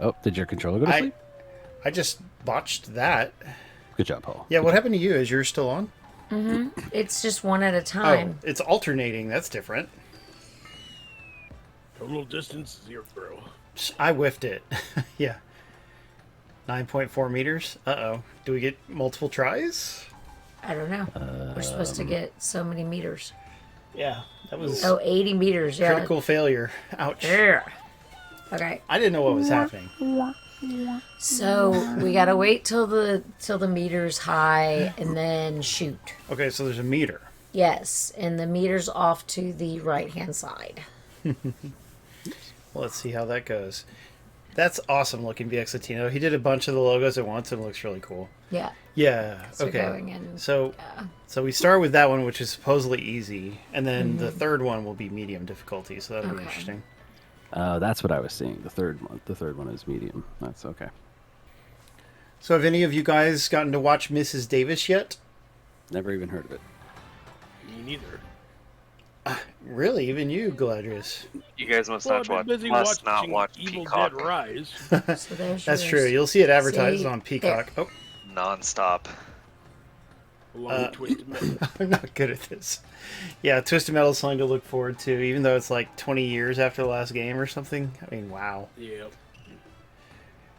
Oh, did your controller go to sleep?
I just botched that.
Good job, Paul.
Yeah, what happened to you? Is yours still on?
It's just one at a time.
Oh, it's alternating. That's different.
Total distance 0.
I whiffed it. Yeah. 9.4 meters. Uh-oh. Do we get multiple tries?
I don't know. We're supposed to get so many meters.
Yeah. That was
Oh, 80 meters. Yeah.
critical failure. Ouch.
Yeah. Okay.
I didn't know what was happening.
So we gotta wait till the meter's high and then shoot.
Okay, so there's a meter.
Yes, and the meter's off to the right hand side.
Well, let's see how that goes. That's awesome looking, VX Latino. He did a bunch of the logos at once and it looks really cool.
Yeah.
Yeah.
So
Okay.
going in.
So we start with that one, which is supposedly easy, and then the third one will be medium difficulty. So that'll be
Okay.
interesting.
That's what I was seeing. The third one is medium. That's okay.
So have any of you guys gotten to watch Mrs. Davis yet?
Never even heard of it.
Me neither.
Really, even you, Galadrius.
You guys must
Well,
not
I've
watch.
been busy
Must not
watching
watch
Evil
Peacock
Dead Rise.
So there's
That's
yours.
true. You'll see it advertised
See?
on Peacock. Oh,
nonstop.
Along with Twisted Metal.
I'm not good at this. Yeah, Twisted Metal is something to look forward to, even though it's like 20 years after the last game or something. I mean, wow.
Yeah.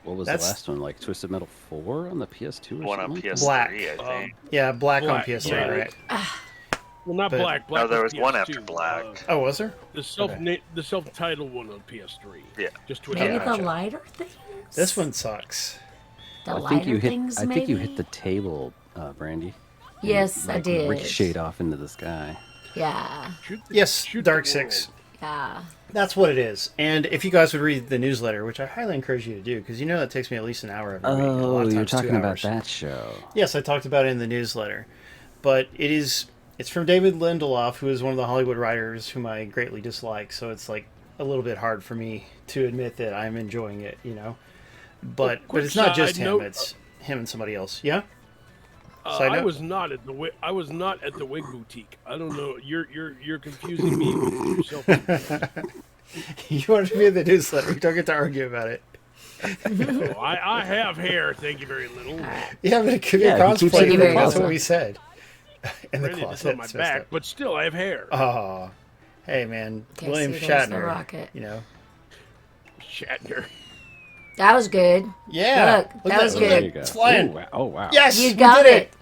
What was
That's-
the last one? Like Twisted Metal 4 on the PS2 or
One on
something?
PS3,
Black.
I think.
Yeah, Black on
Black,
PS3,
yeah.
right?
Well, not
But-
Black.
No, there was
was
one
PS2.
after Black.
Oh, was there?
The self-titled one on PS3.
Yeah.
Just Twisted
Maybe
Yeah,
Metal.
the
gotcha.
lighter things.
This one sucks.
The
I
lighter
think you hit.
things.
I
maybe?
think you hit the table, Brandy. and
Yes,
it,
I did.
Ricocheted off into the sky.
Yeah.
Shoot the-
Yes,
shoot the
Dark
world.
6.
Yeah.
That's what it is. And if you guys would read the newsletter, which I highly encourage you to do, because you know that takes me at least an hour every week. and a lot
Oh,
of
you're
times 2
talking about
hours.
that show.
Yes, I talked about it in the newsletter. But it's from David Lindelof, who is one of the Hollywood writers whom I greatly dislike, so it's like a little bit hard for me to admit that I'm enjoying it, you know. But
quick
it's not just
side
him,
note,
it's him and somebody else. Yeah?
I
note?
was not at the Wig Boutique. I don't know. You're confusing me with yourself.
You wanted to be in the newsletter. We don't get to argue about it.
Oh, I have hair. Thank you very little.
Yeah, but it could be
Yeah,
a
he keeps
cosplay.
it in the
That's
closet.
what we said. In the
Granted, it's
closet.
on my
so
back,
stuff.
but still, I have hair.
Oh, hey man,
Okay,
William
see, there's the
Shatner.
rocket.
You know.
Shatner.
That was good.
Yeah.
Look, that
at
was
look
good.
at
There you go.
It's flying.
Oh, wow. Oh, wow.
Yes,
You
we
got
did
it.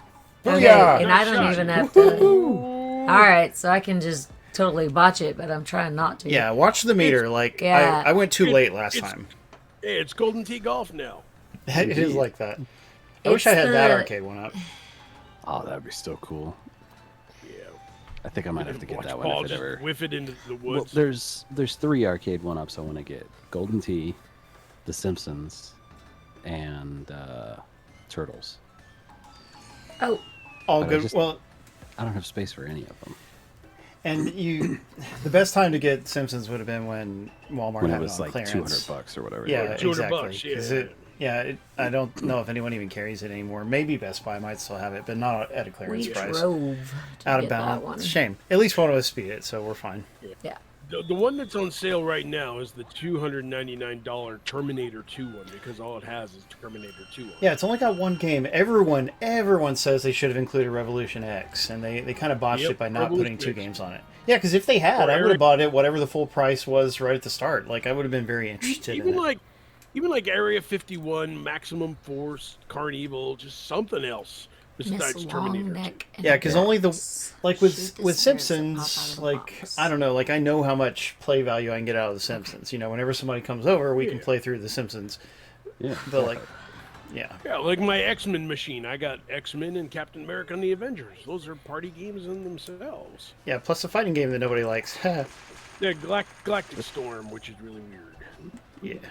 Okay,
Booyah.
and I don't
Nice
even
shot.
have to. All right, so I can just totally botch it, but I'm trying not to.
Yeah, watch the meter. Like
Yeah.
I went too
It-
late last
it's-
time.
Hey, it's Golden Tee Golf now.
It is
Indeed.
like that. I wish I
It's
had that
the-
arcade one up.
Oh, that'd be so cool.
Yeah.
I think I might have to get
Watch
that
Paul
one if it
just
ever.
whiff it into the
Well,
woods.
there's 3 arcade one-ups I want to get: Golden Tee, The Simpsons, and Turtles.
Oh,
All
But I
good.
just-
Well,
I don't have space for any of them.
and the best time to get Simpsons would have been when Walmart
When
had
it was
on
like
clearance.
$200 or whatever.
Yeah,
200
exactly.
bucks, yeah.
'Cause I don't know if anyone even carries it anymore. Maybe Best Buy might still have it, but not at a
we
clearance price.
drove to
Out
get
of
that
bounds.
one.
It's a shame. At least one of us beat it, so we're fine.
Yeah.
The one that's on sale right now is the $299 Terminator 2 one because all it has is Terminator 2 on it.
Yeah, it's only got one game. Everyone says they should have included Revolution X, and they kind of botched
Yep,
it by not putting
Revolution
2
X.
games on it. Yeah, because if they had, I would have bought it whatever the full price was right at the start. Like, I would have been very interested in it.
Even like Area 51, Maximum Force, Carnival, just something else besides
Miss
Terminator 2.
Longneck and
Yeah, because only the
Bats
like
shoot
with
the
Simpsons,
stairs that pop out of the
like
box.
I don't know, like I know how much play value I can get out of the Simpsons. You know, whenever somebody comes over, we can
Yeah.
play through the Simpsons.
Yeah.
But like, yeah,
Yeah, like my X-Men machine. I got X-Men and Captain America and the Avengers. Those are party games in themselves.
yeah. Plus a fighting game that nobody likes.
Yeah, Galactic Storm, which is really weird.
Yeah.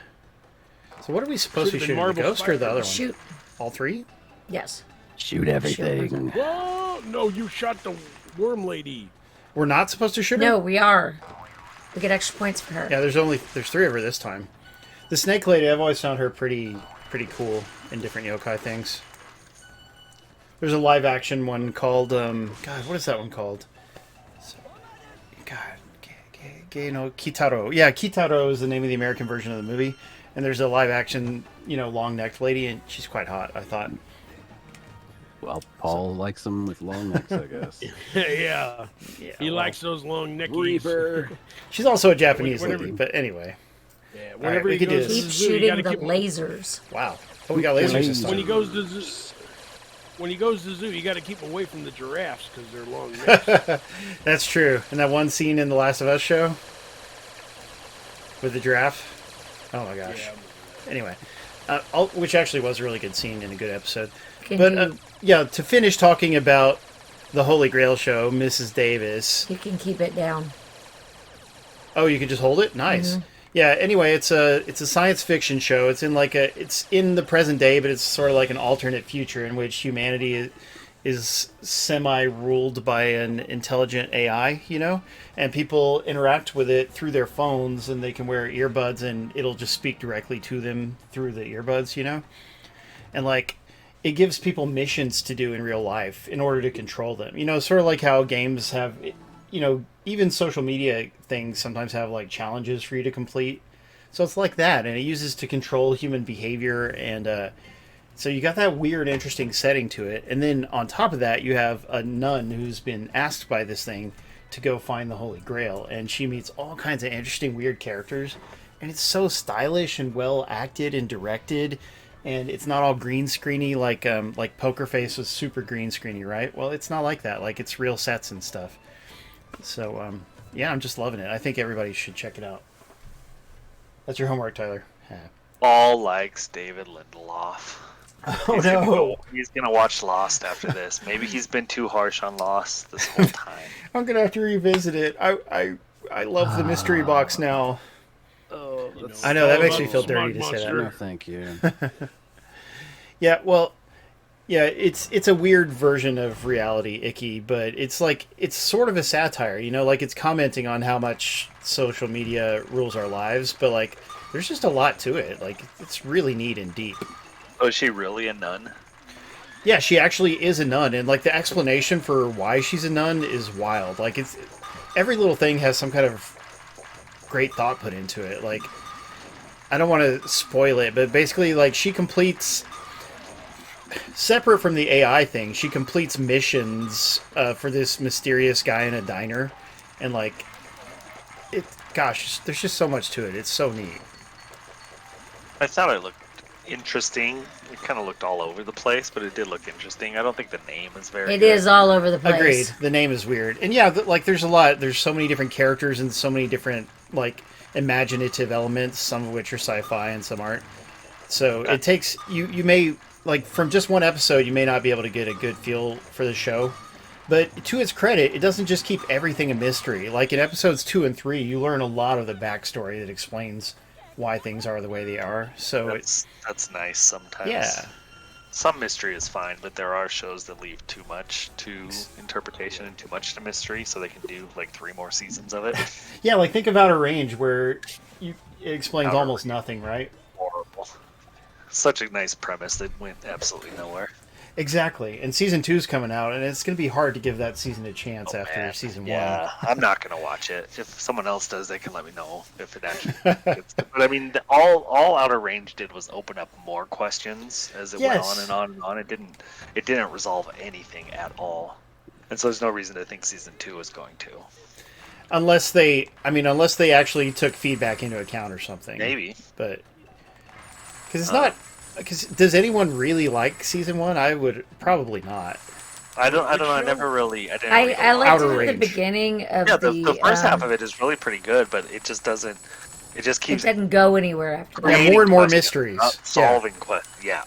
So what are we supposed to be
Should've
shooting?
been
The
Marvel
ghost or the other one?
Shoot.
All 3?
Yes.
Shoot everything.
Whoa! No, you shot the worm lady.
We're not supposed to shoot her?
No, we are. We get extra points for her.
Yeah, there's 3 of her this time. The snake lady, I've always found her pretty cool in different yokai things. There's a live action one called God, what is that one called? God, Kitaro. Yeah, Kitaro is the name of the American version of the movie, and there's a live action, long necked lady, and she's quite hot, I thought.
Well, Paul likes them with long necks, I guess.
Yeah. He likes those long neckies.
She's also a Japanese
Whenever-
lady, but anyway.
Yeah,
right,
whenever
we
he
could do
goes to
this.
Keep
the zoo, you
shooting
gotta
the
keep
lasers.
Wow. Oh, we got lasers this
when he
time.
goes to the zoo. When he goes to the zoo, you got to keep away from the giraffes because they're long necks.
That's true. And that one scene in the Last of Us show with the giraffe. Oh my gosh.
Yeah.
Anyway, which actually was a really good scene and a good episode.
Can
But
you,
yeah, to finish talking about the Holy Grail show, Mrs. Davis.
you can keep it down.
Oh, you can just hold it? Nice. Yeah, anyway, it's a science fiction show. It's in the present day, but it's sort of like an alternate future in which humanity is semi-ruled by an intelligent AI, and people interact with it through their phones, and they can wear earbuds, and it'll just speak directly to them through the earbuds, and like it gives people missions to do in real life in order to control them. Sort of like how games have, even social media things sometimes have like challenges for you to complete. So it's like that, and it uses to control human behavior, and so you got that weird, interesting setting to it. And then on top of that, you have a nun who's been asked by this thing to go find the Holy Grail, and she meets all kinds of interesting, weird characters, and it's so stylish and well acted and directed. And it's not all green screeny like Poker Face was super green screeny, right? Well, it's not like that. Like, it's real sets and stuff. So, yeah, I'm just loving it. I think everybody should check it out. That's your homework, Tyler. Yeah.
Paul likes David Lindelof.
Oh, no.
He's gonna watch Lost after this. Maybe he's been too harsh on Lost this whole time.
I'm going to have to revisit it. I love the mystery box now.
Oh,
I know, that makes me feel
Smog
dirty to say that.
monster.
No, thank you.
Yeah, well, yeah, it's a weird version of reality, Icky, but it's sort of a satire, like it's commenting on how much social media rules our lives, but like there's just a lot to it. Like, it's really neat and deep.
Oh, is she really a nun?
Yeah, she actually is a nun, and like the explanation for why she's a nun is wild. Like, it's every little thing has some kind of great thought put into it. Like, I don't want to spoil it, but basically, like, she completes, separate from the AI thing, she completes missions for this mysterious guy in a diner, and like, gosh, there's just so much to it. It's so neat.
I thought it looked interesting. It kind of looked all over the place, but it did look interesting. I don't think the name is very
It
good.
is all over the place.
Agreed. The name is weird, and yeah, like there's a lot. There's so many different characters and so many different like imaginative elements. Some of which are sci-fi and some aren't. So it takes you. You may like from just one episode, you may not be able to get a good feel for the show. But to its credit, it doesn't just keep everything a mystery. Like in episodes 2 and 3, you learn a lot of the backstory that explains why things are the way they are. So
That's nice sometimes.
yeah.
Some mystery is fine, but there are shows that leave too much to interpretation and too much to mystery, so they can do like 3 more seasons of it.
Yeah, like think of Outer Range, where it explains
Outer
almost
Range.
nothing, right?
Horrible. Such a nice premise that went absolutely nowhere.
Exactly. And season 2's coming out, and it's going to be hard to give that season a chance after
Man,
season 1.
Yeah, I'm not gonna watch it. If someone else does, they can let me know if it actually gets good. But I mean, all Outer Range did was open up more questions as it went on
Yes.
and on and on. It didn't resolve anything at all. And so there's no reason to think season 2 is going to.
Unless they actually took feedback into account or something.
Maybe.
But because it's not. Because does anyone really like season 1? I would probably not.
I don't know. I didn't really
I
go
liked
Outer
it at
Range.
the beginning of
Yeah, the first half
um,
of it is really pretty good, but it just doesn't. It just
It
keeps
didn't go anywhere after that.
Yeah,
creating
more and more
questions,
mysteries.
not solving questions. Yeah.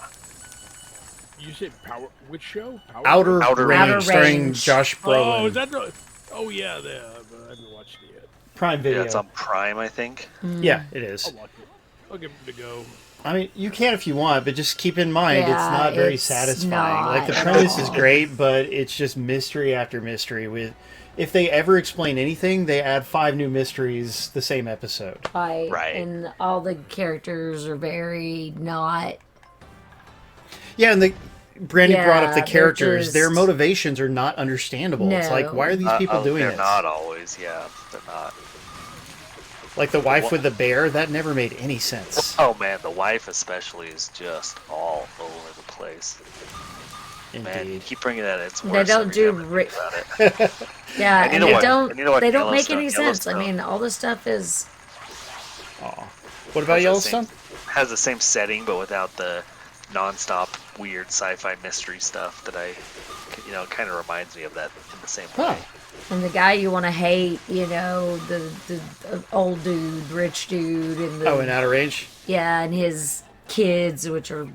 You said Power? Which show? Power?
Outer
Outer
Range,
Range.
starring Josh Brolin.
Oh, is that the? Oh yeah, I haven't watched it yet.
Prime Video.
Yeah, it's on Prime, I think.
Yeah, it is.
I'll watch it. I'll give it a go.
I mean, you can if you want, but just keep in mind it's
Yeah,
not very
it's
satisfying. Like, the
not at
premise is
all.
great, but it's just mystery after mystery. With if they ever explain anything, they add 5 new mysteries the same episode.
Right.
Right.
And all the characters are very not.
Yeah, and Brandy brought up the
Yeah, they're
characters. Their
just-
motivations are not understandable. It's like, why are these people doing
they're
this?
not always. Yeah, they're not.
Like the wife with the bear, that never made any sense.
Oh man, the wife especially is just all over the place. Man, you
Indeed.
keep bringing that. It's
They
worse
don't
every
do.
time I think about it.
Yeah,
I need
and
to
they
watch- I
don't.
need to watch
They don't make any
Yellowstone.
sense. I mean, all this stuff is.
Aw. What about Yellowstone?
Has the same setting, but without the non-stop weird sci-fi mystery stuff that kind of reminds me of that in the same way.
Huh.
And the guy you want to hate, the old dude, rich dude, and the
Oh, in Outer Range?
yeah, and his kids, which are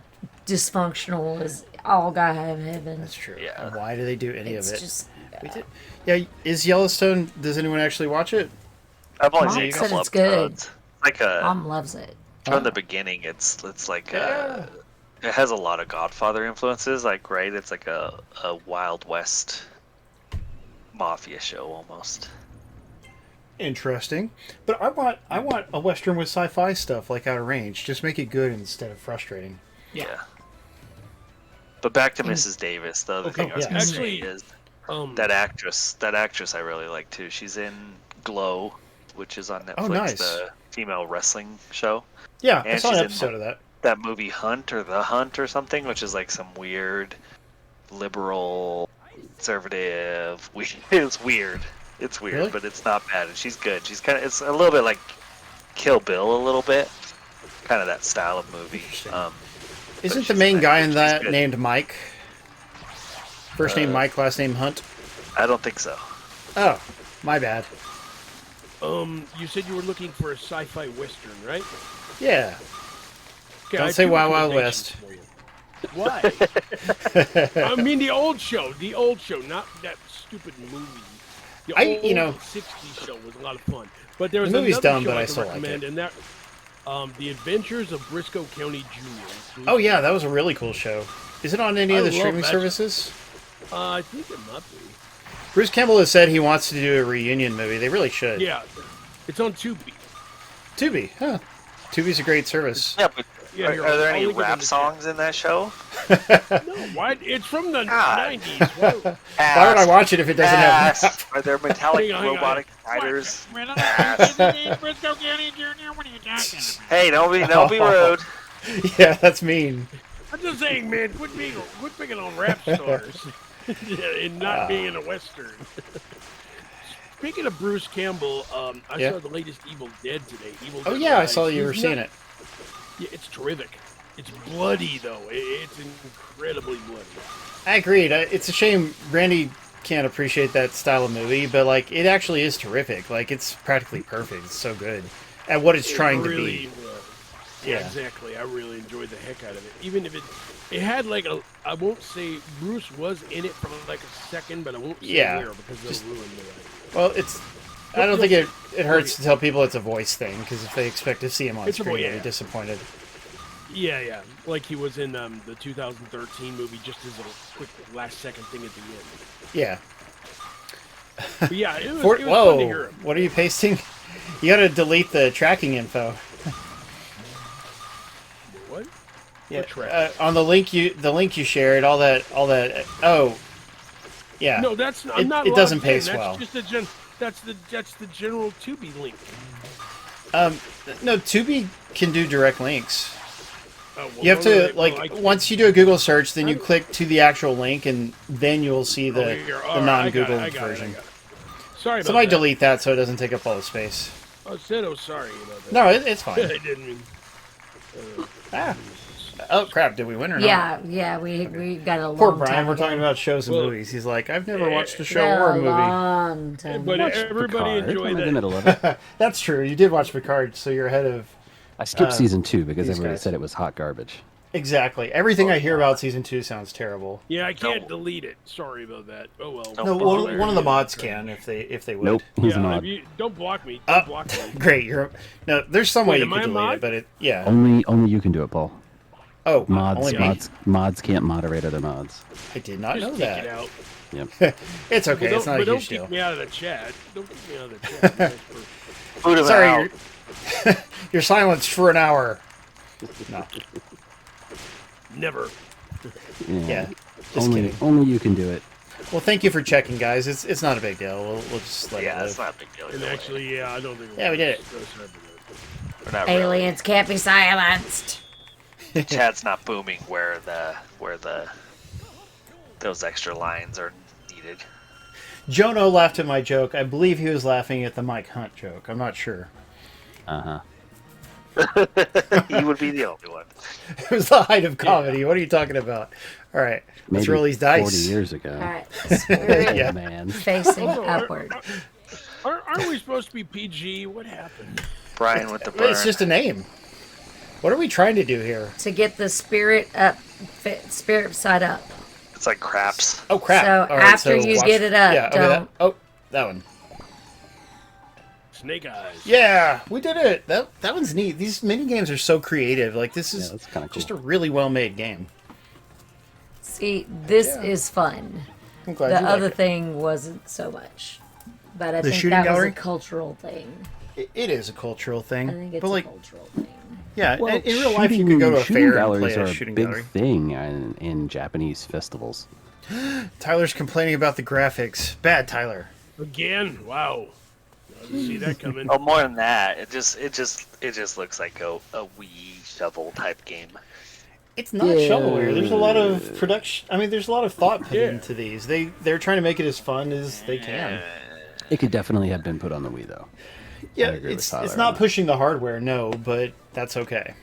dysfunctional, is all got to have heaven.
That's true.
Yeah.
And why do they do any
It's
of it?
just.
We did. Yeah, is Yellowstone, does anyone actually watch it?
I've only
Mom
seen a
said
couple
it's good.
episodes. Like
Mom loves it.
from the beginning, it's like it has a lot of Godfather influences. Like it's like a Wild West mafia show almost.
Interesting. But I want a Western with sci-fi stuff like Outer Range. Just make it good instead of frustrating.
Yeah. But back to Mrs. Davis. The other thing I was
yeah.
going to say
Actually,
is
Um,
that actress I really like too. She's in Glow, which is on Netflix,
Oh, nice.
the female wrestling show.
Yeah, I
And
saw an
she's in
episode of that.
That movie Hunt or The Hunt or something, which is like some weird liberal conservative. It's weird. It's weird,
Really?
but it's not bad. And she's good. She's it's a little bit like Kill Bill, a little bit, kind of that style of movie.
Interesting.
But
Isn't the
she's
main
in
guy in
She's
that
good.
named Mike? First name Mike, last name Hunt?
I don't think so.
Oh, my bad.
you said you were looking for a sci-fi western, right?
Yeah.
Okay,
Don't
I have
say
two
Wild Wild
recommendations for you. Why? I mean the old show, not that stupid movie. The old 60s show was a lot of fun. But there was
The movie's
another
dumb,
show
but I
can
still like
recommend,
it.
and that The Adventures of Briscoe County Jr.
Oh, yeah, that was a really cool show. Is it on any
I
of the
love
streaming
that
services?
I think it might be.
Bruce Campbell has said he wants to do a reunion movie. They really should.
Yeah, it's on Tubi.
Tubi, huh? Tubi's a great service.
Yeah, but
Yeah,
are there
I'll
any
link it in
rap
the chat.
songs in that show?
No, what? It's from the
God.
90s. Whoa.
Why would I watch it if it doesn't have
Ass. Are there metallic
Hang on, hang on.
robotic fighters?
Briscoe County Jr., what are you talking about?
Hey, don't be rude.
Yeah, that's mean.
I'm just saying, man, quit picking on rap stars and not being in a western. Speaking of Bruce Campbell, I
Yeah.
saw the latest Evil Dead today. Evil
Oh,
Dead
yeah, I
Rise.
saw you
He's
were seeing
not-
it.
Yeah, it's terrific. It's bloody though. It's incredibly bloody.
I agreed. It's a shame Randy can't appreciate that style of movie, but, like, it actually is terrific. Like, it's practically perfect. It's so good at what it's trying to
really
be.
was. Yeah,
Yeah.
exactly. I really enjoyed the heck out of it. Even if it had like I won't say Bruce was in it for like a second, but I won't say
Yeah,
where because
just-
they'll ruin the
Well, I don't think it hurts to tell people it's a voice thing, because if they expect to see him on
It's a
screen,
voice,
they'll
yeah.
be disappointed.
Yeah. Like he was in the 2013 movie, just as a quick last second thing at the end.
Yeah.
But yeah, it was fun to
Whoa!
hear him.
What are you pasting? You gotta delete the tracking info.
What?
Yeah,
What track?
on the link you shared, all that. Oh, yeah.
No, that's I'm not.
It doesn't
logged in.
pace
That's
well.
Just that's the general Tubi link.
No, Tubi can do direct links.
Oh, well,
You have
no,
to
no,
like
I-
once you do a Google search, then you click to the actual link, and then you'll see
Oh,
the
here. All right,
non-Google
I got it,
version.
I got it. Sorry about
Somebody
that.
delete that so it doesn't take up all the space.
I said I was sorry about that.
No, it's
I
fine.
didn't mean.
Ah. Oh crap! Did we win or not?
Yeah, we got a long
Poor
time
Brian. We're
ago.
talking about shows and
Well,
movies. He's like, I've never watched a show
Got
or a
a
movie.
long time
But
ago.
Watched
everybody
Picard.
enjoyed
I'm in the
that.
middle of it.
That's true. You did watch Picard, so you're ahead of.
I skipped season 2 because
these
everybody
guys.
said it was hot garbage.
Exactly. Everything I hear about season 2 sounds terrible.
Yeah, I can't delete it. Sorry about that. Oh well.
Don't
No,
bother.
one of the mods can if they would.
Nope, he's
Yeah,
not.
don't block me. Don't block me.
Great. There's some way
Wait,
you
am
can
I a
delete
mod?
it, but yeah.
Only you can do it, Paul.
Oh,
Mods,
only me?
mods can't moderate other mods.
I did not
Just
know
kick
that.
it out.
Yep.
It's okay.
But
It's not a
don't
huge
kick
deal.
me out of the chat. Don't kick me out of the chat. That's for-
Boot him
Sorry,
out.
you're silenced for an hour. No.
Never.
Yeah. Just
only
kidding.
only you can do it.
Well, thank you for checking, guys. It's not a big deal. We'll just let it
Yeah,
live.
it's not a big deal.
And
either way.
actually, yeah, I don't think.
Yeah, we did it.
We're not really.
Aliens can't be silenced.
Chat's not booming where those extra lines are needed.
Jono laughed at my joke. I believe he was laughing at the Mike Hunt joke. I'm not sure.
Uh-huh.
He would be the only one.
It was the height of comedy. What are you talking about? All right, let's
Maybe
roll these dice.
40 years ago.
All right, spirit
Yeah.
Oh, man.
facing
Also,
upward.
Aren't we supposed to be PG? What happened?
Brian with the burn.
It's just a name. What are we trying to do here?
To get the spirit up, spirit side up.
It's like craps.
Oh crap!
So
All right,
after you get it up,
yeah, okay,
don't.
that one.
Snake eyes.
Yeah, we did it. That one's neat. These mini games are so creative. Like this
Yeah,
is
that's kind of cool.
just a really well made game.
See, this
Yeah.
is fun.
I'm glad
The
you
other
like it.
thing wasn't so much. But I
The
think
shooting
that
gallery?
was a cultural thing.
It is a cultural thing.
I think it's
but
a
like,
cultural thing.
yeah,
Well,
in real life you could go to a
shooting
fair and
galleries
play
are
a shooting
big
gallery.
thing in Japanese festivals.
Tyler's complaining about the graphics. Bad, Tyler.
Again? Wow. I didn't see that coming.
Oh, more than that, it just looks like a Wii shovel type game.
It's not
Yeah.
shovelware. There's a lot of production. I mean, there's a lot of thought put
Yeah.
into these. They're trying to make it as fun as they can.
It could definitely have been put on the Wii, though.
Yeah,
agree with
it's
Tyler on
not
that.
pushing the hardware, no, but that's okay.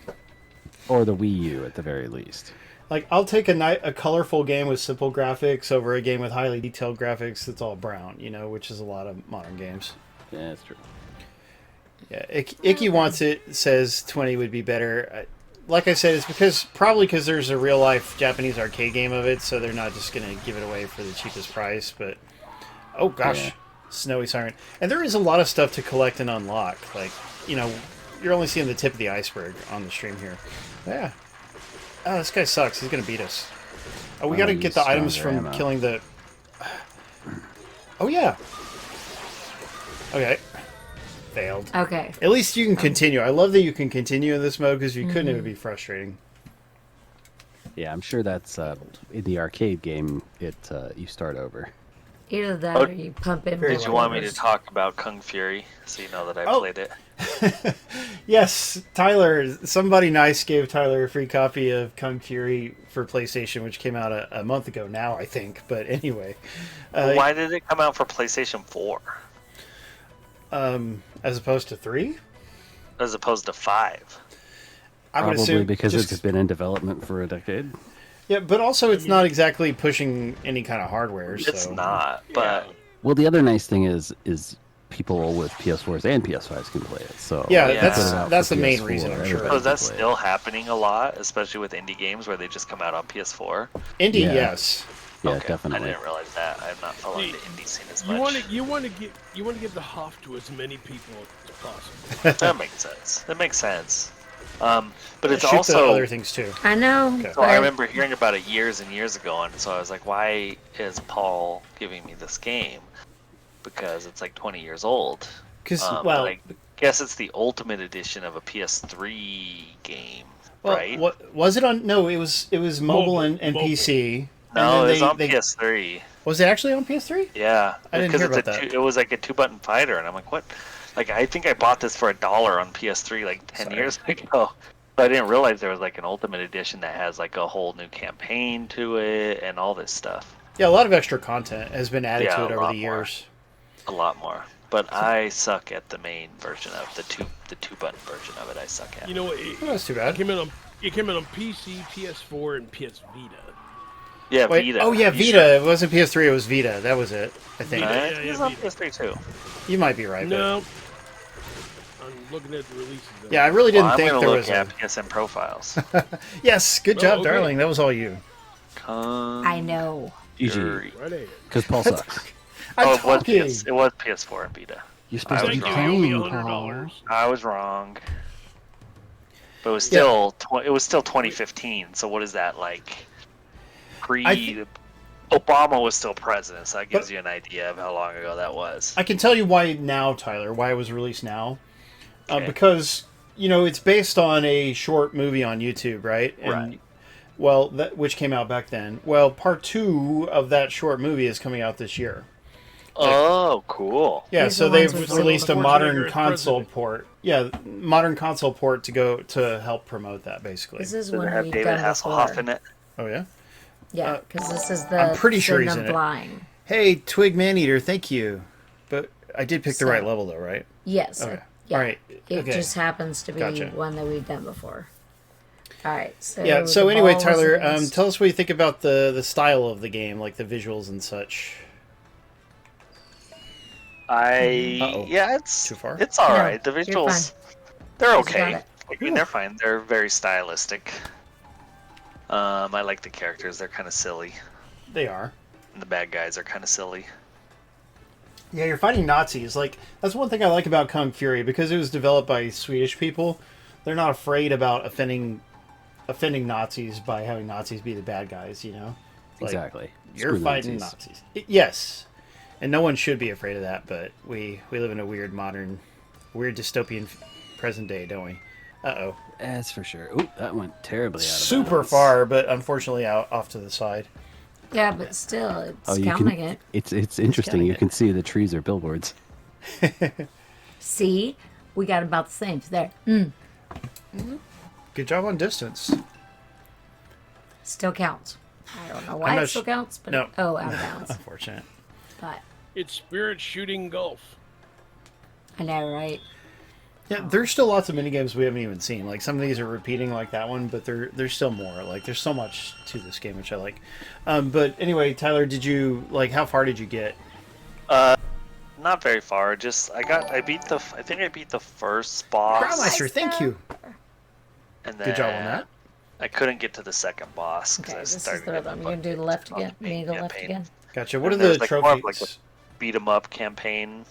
Or the Wii U, at the very least.
Like, I'll take a colorful game with simple graphics over a game with highly detailed graphics that's all brown, which is a lot of modern games.
Yeah, that's true.
Yeah, Icky Wants It says 20 would be better. Like I said, it's probably because there's a real life Japanese arcade game of it, so they're not just going to give it away for the cheapest price. But oh gosh,
Yeah.
Snowy Siren, and there is a lot of stuff to collect and unlock. Like you're only seeing the tip of the iceberg on the stream here. Yeah. Oh, this guy sucks. He's going to beat us. Oh, we
Oh,
got to
use
get the items
stronger
from
ammo.
killing the. Oh yeah. Okay. Failed.
Okay.
At least you can continue. I love that you can continue in this mode because if you couldn't, it would be frustrating.
Yeah, I'm sure that's in the arcade game. You start over.
Either that
Oh,
or you pump in.
very
Did you
more
want me to
levers.
talk about Kung Fury so you know that I
Oh.
played it?
Yes, Tyler. Somebody nice gave Tyler a free copy of Kung Fury for PlayStation, which came out a month ago now, I think. But anyway,
Why did it come out for PlayStation 4
as opposed to 3,
as opposed to 5?
I would
Probably
assume
because
just-
it's been in development for a decade.
yeah, but also it's not exactly pushing any kind of hardware.
It's
so.
not, but
Well, the other nice thing is people with PS4s and PS5s can play it. So
Yeah,
Yeah.
that's
put it out
that's
for
the main
PS4,
reason, I'm sure.
everybody
so is that
can play it.
still happening a lot, especially with indie games where they just come out on PS4?
Indie,
Yeah.
yes.
Yeah,
Okay,
definitely.
I didn't realize that. I'm not following the indie scene as much.
You want to get the Hoff to as many people as possible.
That makes sense. That makes sense. But it's
Shoot the
also.
other things too.
I know.
Okay.
So I
but
remember hearing about it years and years ago, and so I was like, "Why is Paul giving me this game?" Because it's like 20 years old.
Because
But I guess it's the Ultimate Edition of a PS3 game, right?
what was it on? No, it was mobile and
Mobile.
PC.
No,
and
it was
then
on PS3.
Was it actually on PS3?
Yeah,
I didn't
because
hear
it's
about that.
It was like a 2-button fighter, and I'm like, what? Like, I think I bought this for $1 on PS3 like 10
Sorry.
years ago. But I didn't realize there was like an Ultimate Edition that has like a whole new campaign to it and all this stuff.
Yeah, a lot of extra content has been added
Yeah,
to
a
it over
lot
the
more.
years.
A lot more. But I suck at the main version of the two-button version of it. I suck at.
You know,
Oh, that's too bad.
it came in on PC, PS4, and PS Vita.
Yeah,
Wait,
Vita.
oh yeah,
You
Vita. It wasn't PS3. It was Vita. That was it. I think
Sure?
Vita.
I
Yeah,
think it's
yeah,
on
Vita.
PS3 too.
you might be right.
No. on looking at the releases.
Yeah, I really didn't
I'm
think
gonna
there
look
was
at
a...
PSN profiles.
Yes, good
Oh,
job,
okay.
darling. That was all you.
I know.
GG.
Right ahead.
Because Paul sucks.
I'm
Oh, it was,
talking.
it was PS4 and Vita.
You're supposed to
I
be
was
Thank you.
wrong.
You owe me
playing, Paul.
$100.
I was wrong. But it was still it was still 2015. So what is that like? Obama was still president, so that gives you an idea of how long ago that was.
I can tell you why now, Tyler, why it was released now.
Okay.
Because, it's based on a short movie on YouTube, right? And,
Right.
Well, which came out back then. Well, part 2 of that short movie is coming out this year.
Oh, cool.
Yeah,
These
so
are the ones
they've
we've seen
released a
before.
modern
Schwarzenegger as
console
president.
port. Yeah, modern console port to help promote that, basically.
This is
Does it
one
have
we've
David
done
Hasselhoff
before.
in it?
Oh, yeah?
Yeah, because this is the
I'm pretty sure
Sin
he's
of
in it.
Blind.
Hey, Twig Maneater, thank you. But I did pick the
So-
right level, though, right?
Yes.
Okay.
Yeah.
All right.
It
Okay.
just happens to be
Gotcha.
one that we've done before. All right. So
Yeah, so
the
anyway,
ball was
Tyler,
against-
tell us what you think about the style of the game, like the visuals and such. Uh-oh.
It's
Too far?
It's all
No,
right. The
you're
visuals,
fine.
they're
Just got
okay.
it.
I mean, they're fine. They're very stylistic. I like the characters. They're kind of silly.
They are.
And the bad guys are kind of silly.
Yeah, you're fighting Nazis. Like, that's one thing I like about Kung Fury, because it was developed by Swedish people. They're not afraid about offending Nazis by having Nazis be the bad guys, Like,
Exactly.
You're
Screw
fighting
Nazis.
Nazis. Yes. And no one should be afraid of that, but we live in a weird dystopian present day, don't we? Uh-oh.
That's for sure. Ooh, that went terribly out of
Super
bounds.
far, but unfortunately off to the side.
Yeah, but still, it's
Oh, you
counting
can.
it.
It's interesting.
counting
You
it.
can see the trees are billboards.
See, we got about the same there. Mm,
Good job on distance.
still counts. I don't know why
I'm not
it still counts, but
no.
out of bounds.
Unfortunate.
But
It's Spirit Shooting Golf.
I know, right?
Yeah, there's still lots of minigames we haven't even seen. Like, some of these are repeating like that one, but there's still more. Like, there's so much to this game, which I like. But anyway, Tyler, how far did you get?
Not very far. I think I beat the first boss.
Browmeister, thank you.
And
Good job on that.
I couldn't get to the second boss because
Okay,
I
this is
started
the rhythm. You're gonna do the left again. You need the left
campaign.
again.
Gotcha. What are
There's,
the
like, more of,
trophies?
like, a beat 'em up campaign,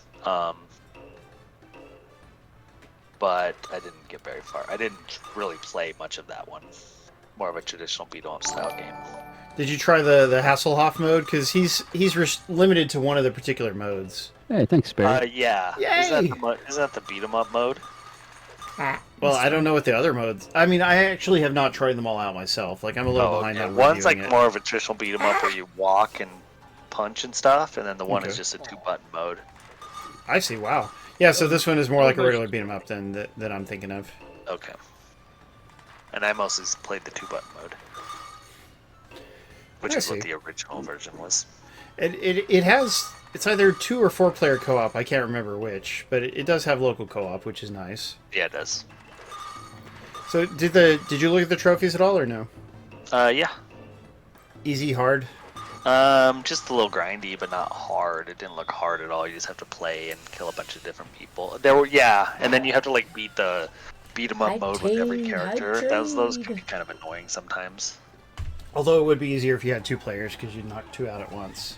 but I didn't get very far. I didn't really play much of that one. More of a traditional beat 'em up style game.
Did you try the Hasselhoff mode? Because he's limited to one of the particular modes.
Hey, thanks, Barry.
Yeah.
Yay!
Is that the beat 'em up mode?
Ah,
Well, I don't know what the other modes. I mean, I actually have not tried them all out myself. Like, I'm a little behind on
One's like
reviewing it.
more of a traditional beat 'em up where you walk and punch and stuff, and then the one is
Okay.
just a 2-button mode.
I see. Wow. Yeah. So this one is more like a regular beat 'em up than that I'm thinking of.
Okay. And I mostly played the 2-button mode, which
I
is what
see.
the original version was.
It has. It's either 2 or 4 player co-op. I can't remember which, but it does have local co-op, which is nice.
Yeah, it does.
So did you look at the trophies at all or no?
Yeah.
Easy, hard.
Just a little grindy, but not hard. It didn't look hard at all. You just have to play and kill a bunch of different people. And then you have to like beat 'em up mode with every character. Those can be kind of annoying sometimes.
Although it would be easier if you had 2 players because you'd knock 2 out at once.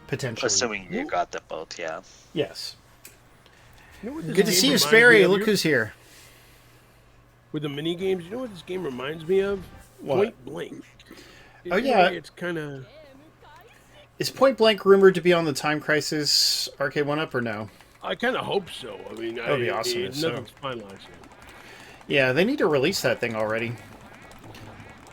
Potentially.
Assuming you got them both, yeah.
Yes.
You know what this
Good to
game
see you,
reminds me
Sperry.
of?
Look who's here.
With the mini games, you know what this game reminds me of?
What?
Point Blank.
Oh,
In a
yeah.
way, it's kind of.
Is Point Blank rumored to be on the Time Crisis Arcade 1-Up or no?
I kind of hope so. I mean,
That would be awesome if so.
Nothing's finalized yet.
Yeah, they need to release that thing already.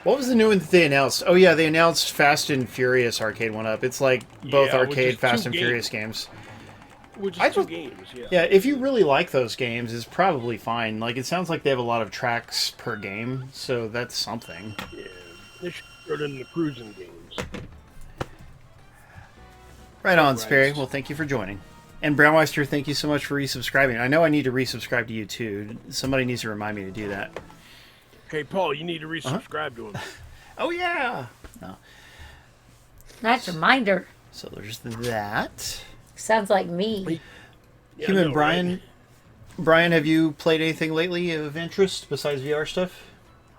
What was the new one that they announced? Oh yeah, they announced Fast and Furious Arcade 1-Up. It's like both
Yeah, which
arcade
is
Fast
2
and Furious games.
Which is
I
2
don't-
games, yeah.
Yeah, if you really like those games, it's probably fine. Like, it sounds like they have a lot of tracks per game, so that's something.
Yeah. They should throw it in the cruising games.
Right on,
Right.
Sperry. Well, thank you for joining. And Brownmeister, thank you so much for resubscribing. I know I need to resubscribe to you too. Somebody needs to remind me to do that.
Hey, Paul, you need to
Uh-huh.
resubscribe to him.
Oh yeah. No.
nice reminder.
So there's that.
Sounds like me.
Yeah, I
Human
know,
Brian.
right?
Brian, have you played anything lately of interest besides VR stuff?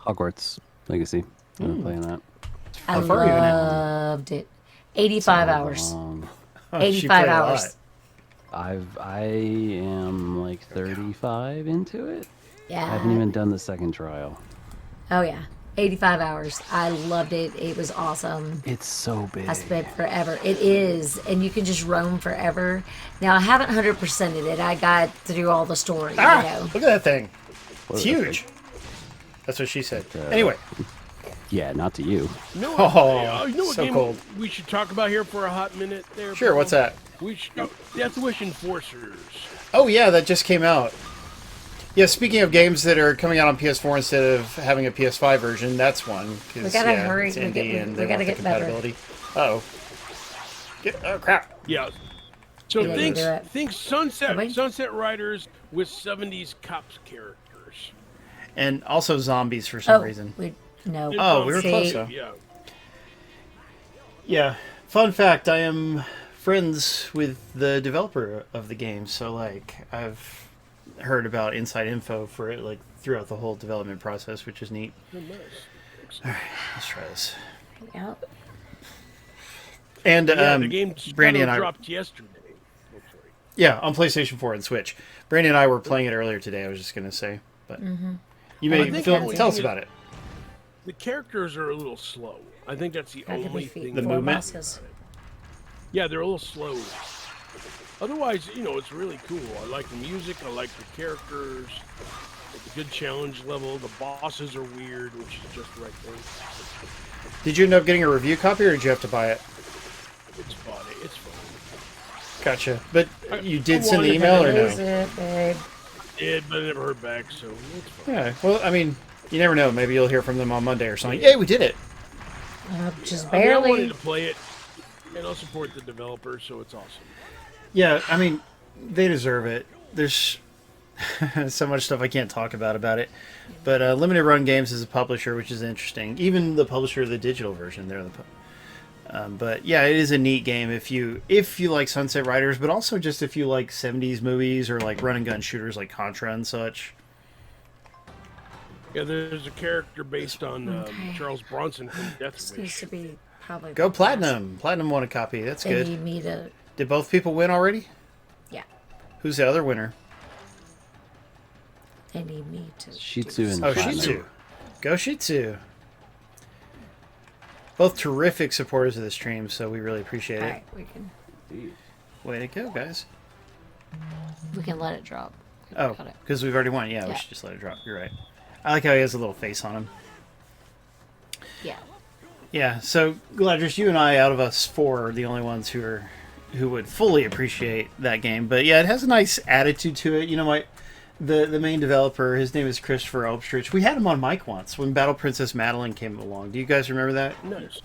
Hogwarts Legacy. I've been playing that.
I
How far are you in it?
loved it. 85 hours.
Oh, she
85
played a
hours.
lot.
I am like 35 into it.
Yeah.
I haven't even done the second trial.
Oh, yeah. 85 hours. I loved it. It was awesome.
It's so big.
I spent forever. It is. And you can just roam forever. Now, I haven't 100%ed it. I got through all the story, you know.
Look at that thing.
What
It's
is that
huge. That's what she said.
Uh,
Anyway.
Yeah, not to you.
You know
Oh,
you know what
so
game
cold.
we should talk about here for a hot minute there?
Sure,
Paul?
what's that?
We should go Death Wish Enforcers.
Oh, yeah, that just came out. Yeah, speaking of games that are coming out on PS4 instead of having a PS5 version, that's one. 'Cause,
We gotta
yeah,
hurry.
It's
We
indie
get-
and
we
they
gotta
want the
get better.
compatibility. Uh-oh. Oh, crap.
Yeah. So
Yeah, you do it.
think
Wait.
Sunset Riders with 70s cops characters.
And also zombies for some
Oh,
reason.
no.
Oh, we were
See?
close, though.
Yeah.
Yeah. Fun fact, I am friends with the developer of the game, so, like, I've heard about inside info for it, like, throughout the whole development process, which is neat.
Oh, nice.
Alright, let's try this.
Yeah.
And,
Yeah, the game
Brandy and I...
dropped yesterday. Oh, sorry.
Yeah, on PlayStation 4 and Switch. Brandy and I were playing it earlier today, I was just going to say. But you
Well,
may
I think
Phil,
the only
tell us
thing
about it.
The characters are a little slow. I think that's the
How can
only
we
thing.
feed
The
four
movement?
mosques?
Yeah, they're a little slow. Otherwise, it's really cool. I like the music. I like the characters. It's a good challenge level. The bosses are weird, which is just the right thing.
Did you end up getting a review copy, or did you have to buy it?
It's fun. It's fun.
Gotcha. But you did
I
send the
wanted
email, or
to-
no?
Is it, babe?
Did, but I never heard back, so it's fun.
Yeah, well, I mean, you never know. Maybe you'll hear from them on Monday or something. Hey, we did it!
Just
I
barely.
wanted to play it, and I'll support the developer, so it's awesome.
Yeah, I mean, they deserve it. There's so much stuff I can't talk about it. But Limited Run Games is a publisher, which is interesting. Even the publisher of the digital version, they're the but yeah, it is a neat game if you like Sunset Riders, but also just if you like 70s movies or like run and gun shooters like Contra and such.
Yeah, there's a character based on
Okay.
Charles Bronson from Death
This needs
Wish.
to be probably.
Go
the last.
Platinum. Platinum won a copy. That's
They
good.
need me to.
Did both people win already?
Yeah.
Who's the other winner?
They need me to.
Shih
do
Tzu and
Oh,
Platinum.
Shih Tzu. Go Shih Tzu. Both terrific supporters of the stream, so we really appreciate
All
it.
right, we can
Way to go, guys.
let it drop.
Oh,
Got it.
because we've already won. Yeah, we
Yeah.
should just let it drop. You're right. I like how he has a little face on him.
Yeah.
Yeah, so Galadrius, you and I, out of us four, are the only ones who would fully appreciate that game. But yeah, it has a nice attitude to it. You know, the main developer, his name is Christopher Elbstrich. We had him on mic once when Battle Princess Madeline came along. Do you guys remember that?
Nice.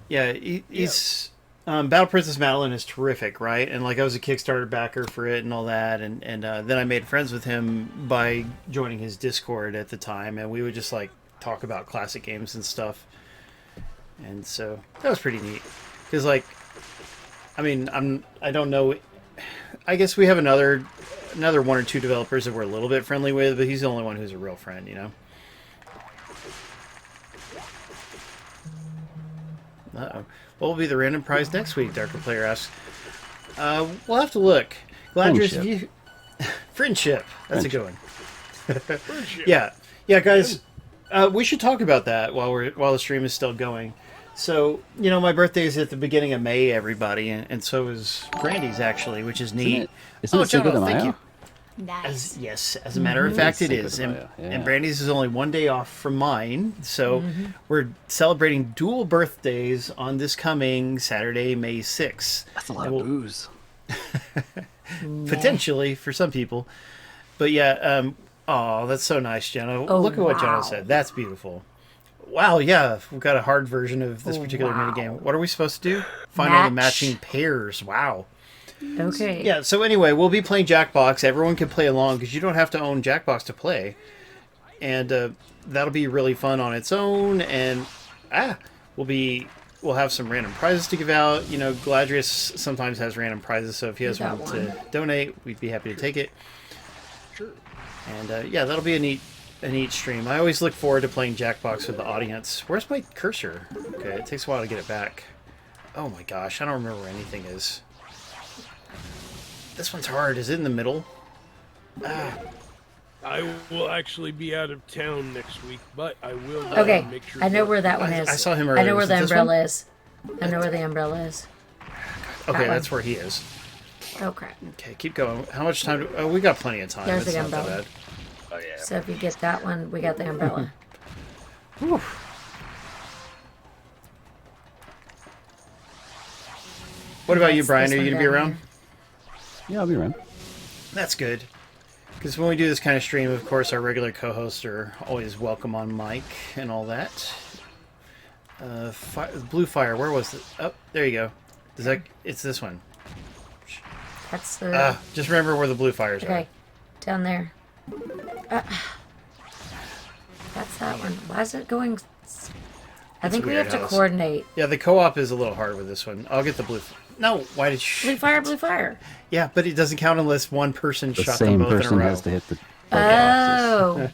Yeah, he's Battle Princess Madeline is terrific, right? And like I was a Kickstarter backer for it and all that, and then I made friends with him by joining his Discord at the time, and we would just like talk about classic games and stuff. And so that was pretty neat. Because like, I mean, I don't know. I guess we have another one or two developers that we're a little bit friendly with, but he's the only one who's a real friend, you know. Uh-oh. What will be the random prize next week? Darker Player asks. We'll have to look. Galadrius, if you... Friendship. That's a good one.
Friendship.
Yeah, guys. We should talk about that while the stream is still going. So, you know, my birthday is at the beginning of May, everybody, and so is Brandy's actually, which is neat.
Isn't it Cinco de
Jono, thank
Mayo?
you.
Nice.
As a matter of fact, it
Cinco
is.
de
And,
Mayo,
and
yeah.
Brandy's is only one day off from mine. So we're celebrating dual birthdays on this coming Saturday, May 6th.
That's a lot
And
of booze.
Potentially for some people. But yeah, oh, that's so nice, Jenna.
Oh,
Look at what Jenna
wow.
said. That's beautiful. Wow, yeah, we've got a hard version of this
Oh,
particular
wow.
minigame. What are we supposed to do? Find all the
Match.
matching pairs. Wow.
Okay.
Yeah, so anyway, we'll be playing Jackbox. Everyone can play along because you don't have to own Jackbox to play. And that'll be really fun on its own. And we'll be we'll have some random prizes to give out. You know, Galadrius sometimes has random prizes, so if he has
got
one to donate, we'd be happy to take it.
Sure.
And yeah, that'll be a neat stream. I always look forward to playing Jackbox with the audience. Where's my cursor? Okay, it takes a while to get it back. Oh my gosh, I don't remember where anything is. This one's hard. Is it in the middle? Ah.
I will actually be out of town next week, but I will
Okay,
make sure.
I know where that one is.
I saw him
I
earlier.
know where
Was
the
it this one?
umbrella is. I know where the umbrella is.
Okay,
one.
that's where he is.
Oh crap.
Okay, keep going. How much time do... Oh, we got plenty of time.
There's
That's
the
not that
umbrella.
bad.
Oh yeah.
So if you get that one, we got the umbrella.
Whew. What about you,
That's
Brian?
this
Are you
one
going to be
down
around?
here.
Yeah, I'll be around.
That's good. Because when we do this kind of stream, of course, our regular co-hosts are always welcome on mic and all that. Blue Fire, where was it? Oh, there you go. Does that? It's this one.
That's the...
Just remember where the blue fires
okay,
are.
down there. That's that one. Why is it going... I think we
weird
have to
how this-
coordinate.
Yeah, the co-op is a little hard with this one. I'll get the blue... No, why did you...
Blue fire, blue fire.
Yeah, but it doesn't count unless one person
The
shot them
same
both in
person
a row.
has to hit the.
Oh,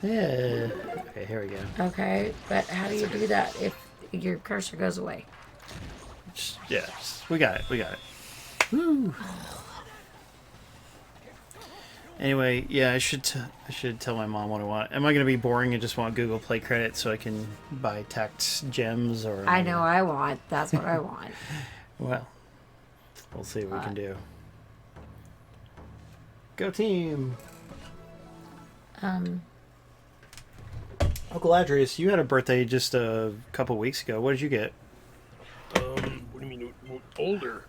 Yeah. Okay, here we go.
okay. But how do you do that if your cursor goes away?
Yeah, we got it. We got it. Woo. Anyway, yeah, I should tell my mom what I want. Am I going to be boring and just want Google Play credit so I can buy tax gems or?
I know I want. That's what I want.
Well, we'll see what we can do. Go team! Oh, Galadrius, you had a birthday just a couple weeks ago. What did you get?
What do you mean older?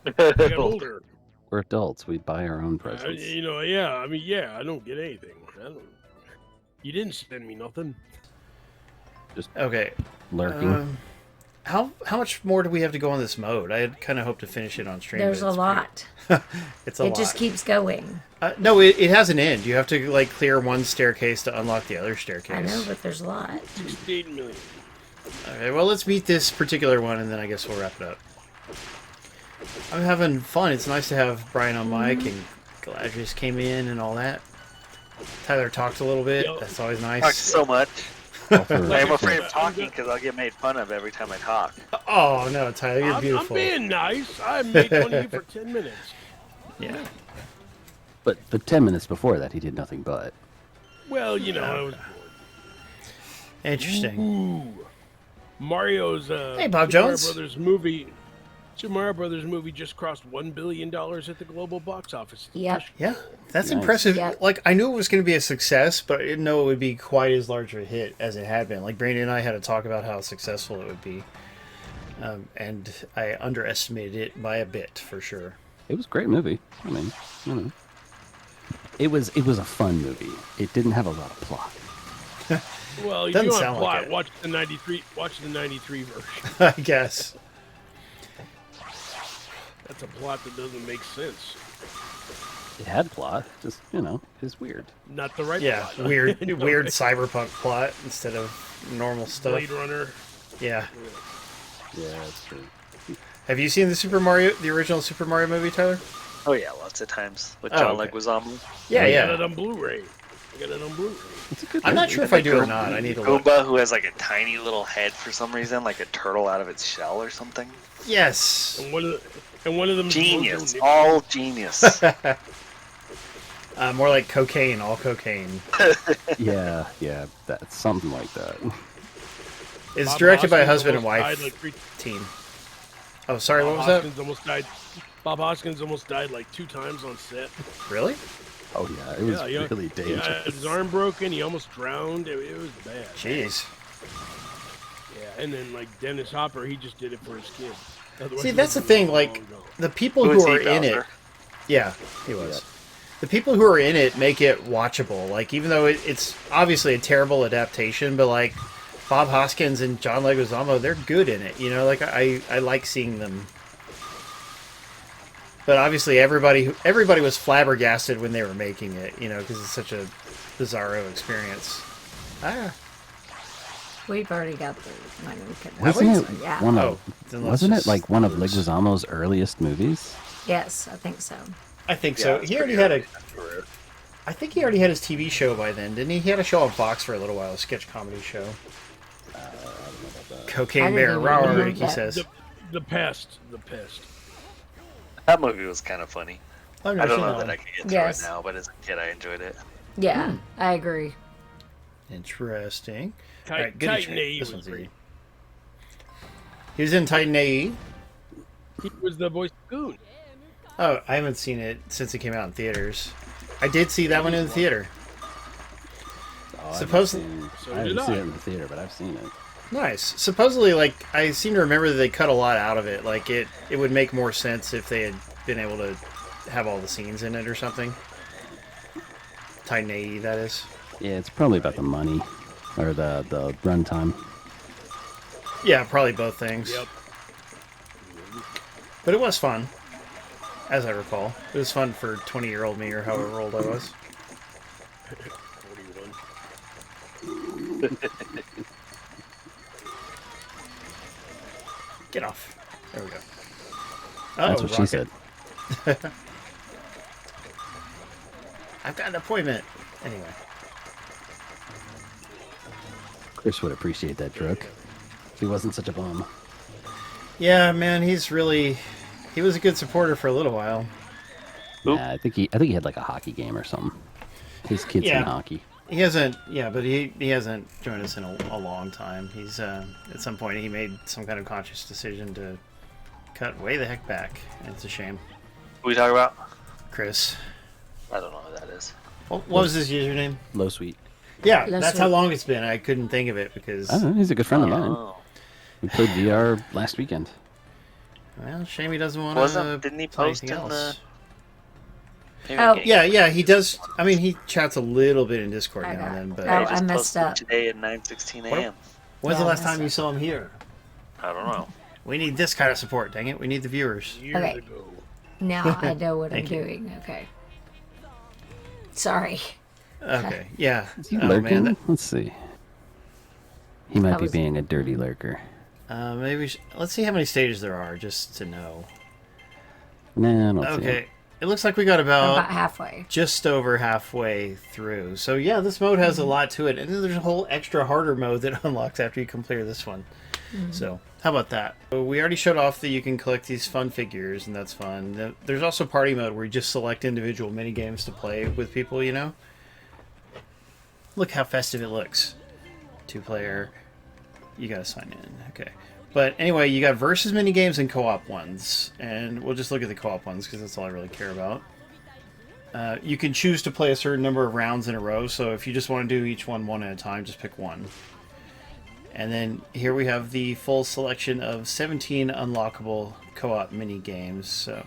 I got older.
We're adults. We buy our own presents.
Yeah. I mean, yeah. I don't get anything. You didn't send me nothing.
Just
Okay.
lurking.
How much more do we have to go on this mode? I had kind of hoped to finish it on stream.
There's
but
a
it's
lot.
It's a
It
lot.
just keeps going.
No, it has an end. You have to like clear one staircase to unlock the other staircase.
I know, but there's a lot.
68 million.
Okay, well, let's beat this particular one, and then I guess we'll wrap it up. I'm having fun. It's nice to have Brian on mic, and Galadrius came in and all that. Tyler talked a little bit.
Yo.
That's always
Talk
nice.
so much.
Offer-
I'm afraid of talking because I'll get made fun of every time I talk.
Oh, no, Tyler, you're
I'm
beautiful.
being nice. I made fun of you for 10 minutes.
Yeah.
But 10 minutes before that, he did nothing but.
Well, I was bored.
Interesting.
Ooh. Mario's
Hey, Bob
Super
Jones.
Mario Brothers movie. Super Mario Brothers movie just crossed $1 billion at the global box office.
Yep.
Yeah, that's
Nice.
impressive.
Yep.
Like, I knew it was going to be a success, but I didn't know it would be quite as large of a hit as it had been. Like, Brandon and I had to talk about how successful it would be. And I underestimated it by a bit, for sure.
It was a great movie. I mean, It was a fun movie. It didn't have a lot of plot.
Well, you
Doesn't
want
sound
plot.
like it.
Watch the '93 version.
I guess.
That's a plot that doesn't make sense.
It had plot, just it's weird.
Not the right
Yeah,
plot.
weird
No,
weird cyberpunk plot instead of normal stuff.
Blade Runner.
Yeah.
Yeah, that's true.
Have you seen the original Super Mario movie, Tyler?
Oh yeah, lots of times with
Oh,
John
okay.
Leguizamo.
Yeah,
I got
yeah.
it on Blu-ray.
It's a good
I'm not
movie.
sure if I do or not. I need to look.
Goomba, who has like a tiny little head for some reason, like a turtle out of its shell or something.
Yes.
And one of them.
Genius, all genius.
More like cocaine, all cocaine.
Yeah, that's something like that.
It's
Bob
directed by a
Hoskins
husband and
almost
wife
died like three-
team. Oh, sorry, what was
Bob
that?
Hoskins almost died. Bob Hoskins almost died like 2 times on set.
Really?
Oh yeah, it was really
He
dangerous.
had his arm broken. He almost drowned. It was bad.
Jeez.
Yeah, and then like Dennis Hopper, he just did it for his kid. Otherwise,
See,
he
that's the
would've
thing.
been
Like,
long gone.
the people
Who
who
is
are
he,
in it.
Bowser?
Yeah, he was.
Yep.
The people who are in it make it watchable. Like, even though it's obviously a terrible adaptation, but like Bob Hoskins and John Leguizamo, they're good in it. Like I like seeing them. But obviously, everybody was flabbergasted when they were making it. Because it's such a bizarro experience.
We've already got the money.
Wasn't it
Yeah.
one
Oh,
of?
then let's
Wasn't it
just
like one of
lose.
Leguizamo's earliest movies?
Yes, I think so.
I think
Yeah,
so.
it's
He already
pretty
had
early
a.
in his career.
I think he already had his TV show by then, didn't he? He had a show on Fox for a little while, a sketch comedy show.
I
Cocaine
didn't
Bear,
even
rawr,
know
Ricky
that.
says.
The pest. The pest.
That movie was kind of funny.
I've
I
never
don't
seen
know
that
that
one.
I could get through
Yes.
it now, but as a kid, I enjoyed it.
Yeah, I agree.
Interesting.
Ti-
All right, good
Titan
to
AE
This
was
one's
great.
easy. He was in Titan AE.
He was the voice of Goon.
Oh, I haven't seen it since it came out in theaters. I did see that one in the theater.
Oh,
Supposedly-
So
I haven't
did
seen
I.
it in the theater, but I've seen it.
Nice. Supposedly, like, I seem to remember that they cut a lot out of it. Like, it would make more sense if they had been able to have all the scenes in it or something. Titan AE, that is.
Yeah, it's probably about the money or the runtime.
Yeah, probably both things.
Yep.
But it was fun, as I recall. It was fun for 20-year-old me or however old I was.
41.
Get off. There we go.
That's what she
rocket.
said.
I've got an appointment. Anyway.
Chris would appreciate that, Drook. If he wasn't such a bum.
Yeah, man, he was a good supporter for a little while.
Oop.
Yeah, I think he had like a hockey game or something. His kid's
Yeah.
in hockey.
He hasn't, but he hasn't joined us in a long time. He's, at some point, he made some kind of conscious decision to cut way the heck back. And it's a shame.
Who we talking about?
Chris.
I don't know who that is.
What was his username?
Low sweet.
Yeah,
Let's
that's
see.
how long it's been. I couldn't think of it because,
I don't know. He's a good friend of mine.
Oh.
We played VR last weekend.
well, shame he doesn't want
Didn't he
play
post
anything
in
else.
the...
Oh,
Yeah, he does. I mean, he chats a little bit in Discord
I
now
got
and then,
it.
but
Oh,
He just
I messed
posted
up.
today at 9:16 a.m.
when's
Yeah,
the last
I messed
time you
up.
saw him here?
I don't know.
We need this kind of support, dang it. We need the viewers.
Years
Okay.
ago.
Now I know what I'm
Thank you.
doing. Okay. Sorry.
Okay, yeah.
Is he
Oh,
lurking?
man, that,
Let's see. He might
That
be
was-
being a dirty lurker.
maybe let's see how many stages there are just to know.
Nah, I don't see
Okay,
him.
it looks like we got
I'm about
about
halfway.
just over halfway through. So yeah, this mode has a lot to it, and then there's a whole extra harder mode that unlocks after you clear this one. So how about that? So we already showed off that you can collect these fun figures, and that's fun. There's also party mode where you just select individual mini games to play with people. You know, look how festive it looks. 2-player. You gotta sign in. Okay. But anyway, you got versus mini games and co-op ones, and we'll just look at the co-op ones because that's all I really care about. You can choose to play a certain number of rounds in a row, so if you just want to do each one at a time, just pick one. And then here we have the full selection of 17 unlockable co-op mini games. So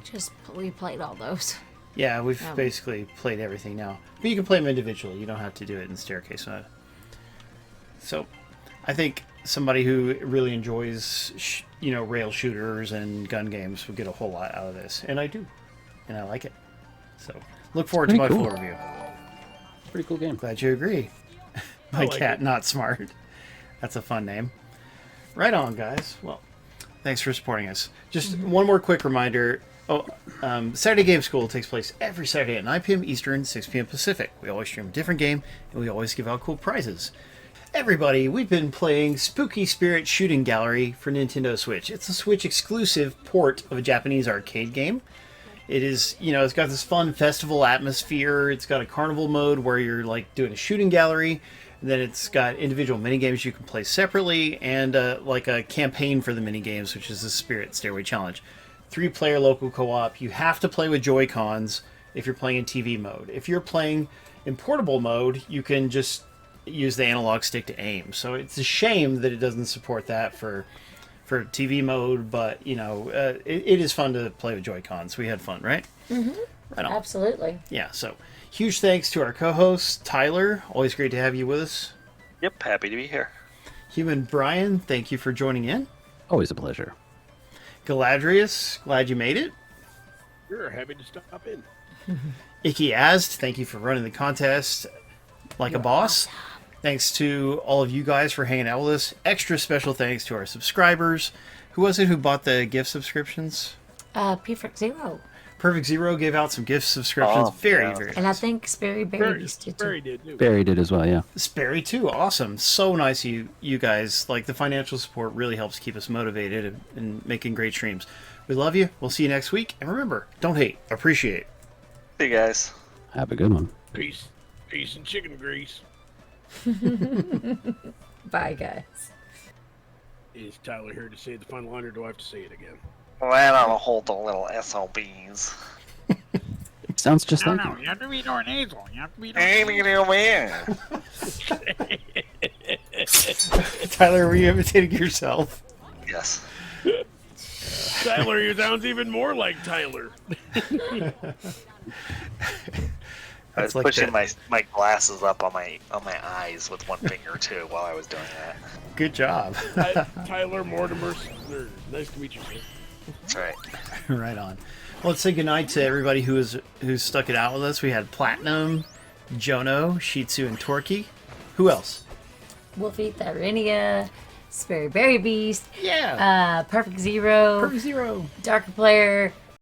We played all those.
yeah, we've
Oh.
basically played everything now. But you can play them individually. You don't have to do it in Staircase mode. So I think somebody who really enjoys, rail shooters and gun games would get a whole lot out of this. And I do. And I like it. So look forward to my
Pretty
full
cool.
review.
Pretty cool game.
Glad you agree. My
like
cat,
it.
not smart. That's a fun name. Right on, guys. Well, thanks for supporting us. Just one more quick reminder. Saturday Game School takes place every Saturday at 9 p.m. Eastern, 6 p.m. Pacific. We always stream a different game, and we always give out cool prizes. Everybody, we've been playing Spooky Spirit Shooting Gallery for Nintendo Switch. It's a Switch exclusive port of a Japanese arcade game. It is, it's got this fun festival atmosphere. It's got a carnival mode where you're like doing a shooting gallery. And then it's got individual mini games you can play separately, and like a campaign for the mini games, which is the Spirit Stairway Challenge. 3-player local co-op. You have to play with Joy-Cons if you're playing in TV mode. If you're playing in portable mode, you can just use the analog stick to aim. So it's a shame that it doesn't support that for TV mode, but it is fun to play with Joy-Cons. We had fun, right? Mm-hmm. Right on.
Absolutely.
Yeah, so huge thanks to our co-host, Tyler. Always great to have you with us.
Yep, happy to be here.
Human Brian, thank you for joining in.
Always a pleasure.
Galadrius, glad you made it.
You're happy to stop in.
Icky Azd, thank you for running the contest like a boss. Thanks to all of you guys for hanging out with us. Extra special thanks to our subscribers. Who was it who bought the gift subscriptions?
Perfect Zero.
Perfect Zero gave out some gift subscriptions. Very
yeah.
And I think Sperry Berry did too.
Barry did too.
Barry did as well, yeah.
Sperry too. Awesome. So nice you guys. Like, the financial support really helps keep us motivated and making great streams. We love you. We'll see you next week. And remember, don't hate, appreciate.
See you guys.
Have a good one.
Peace and chicken grease.
Bye, guys.
Is Tyler here to say the final line, or do I have to say it again?
Well, I don't hold the little SOBs.
Sounds just
No,
like
no,
you.
you have to be more nasal. You have to be more
Ain't
nasal.
gonna win.
Tyler, were you imitating yourself?
Yes.
Tyler, you sounds even more like Tyler.
I was
like
pushing
that.
my glasses up on my eyes with one finger too while I was doing that.
Good job.
Tyler Mortimer. Nice to meet you, sir.
That's right.
Right on. Well, let's say goodnight to everybody who's stuck it out with us. We had Platinum, Jono, Shih Tzu, and Torquay. Who else?
Wolfie, Thyrinia, Sperry Berry Beast,
Yeah.
Perfect Zero,
Perfect Zero.
Darker Player,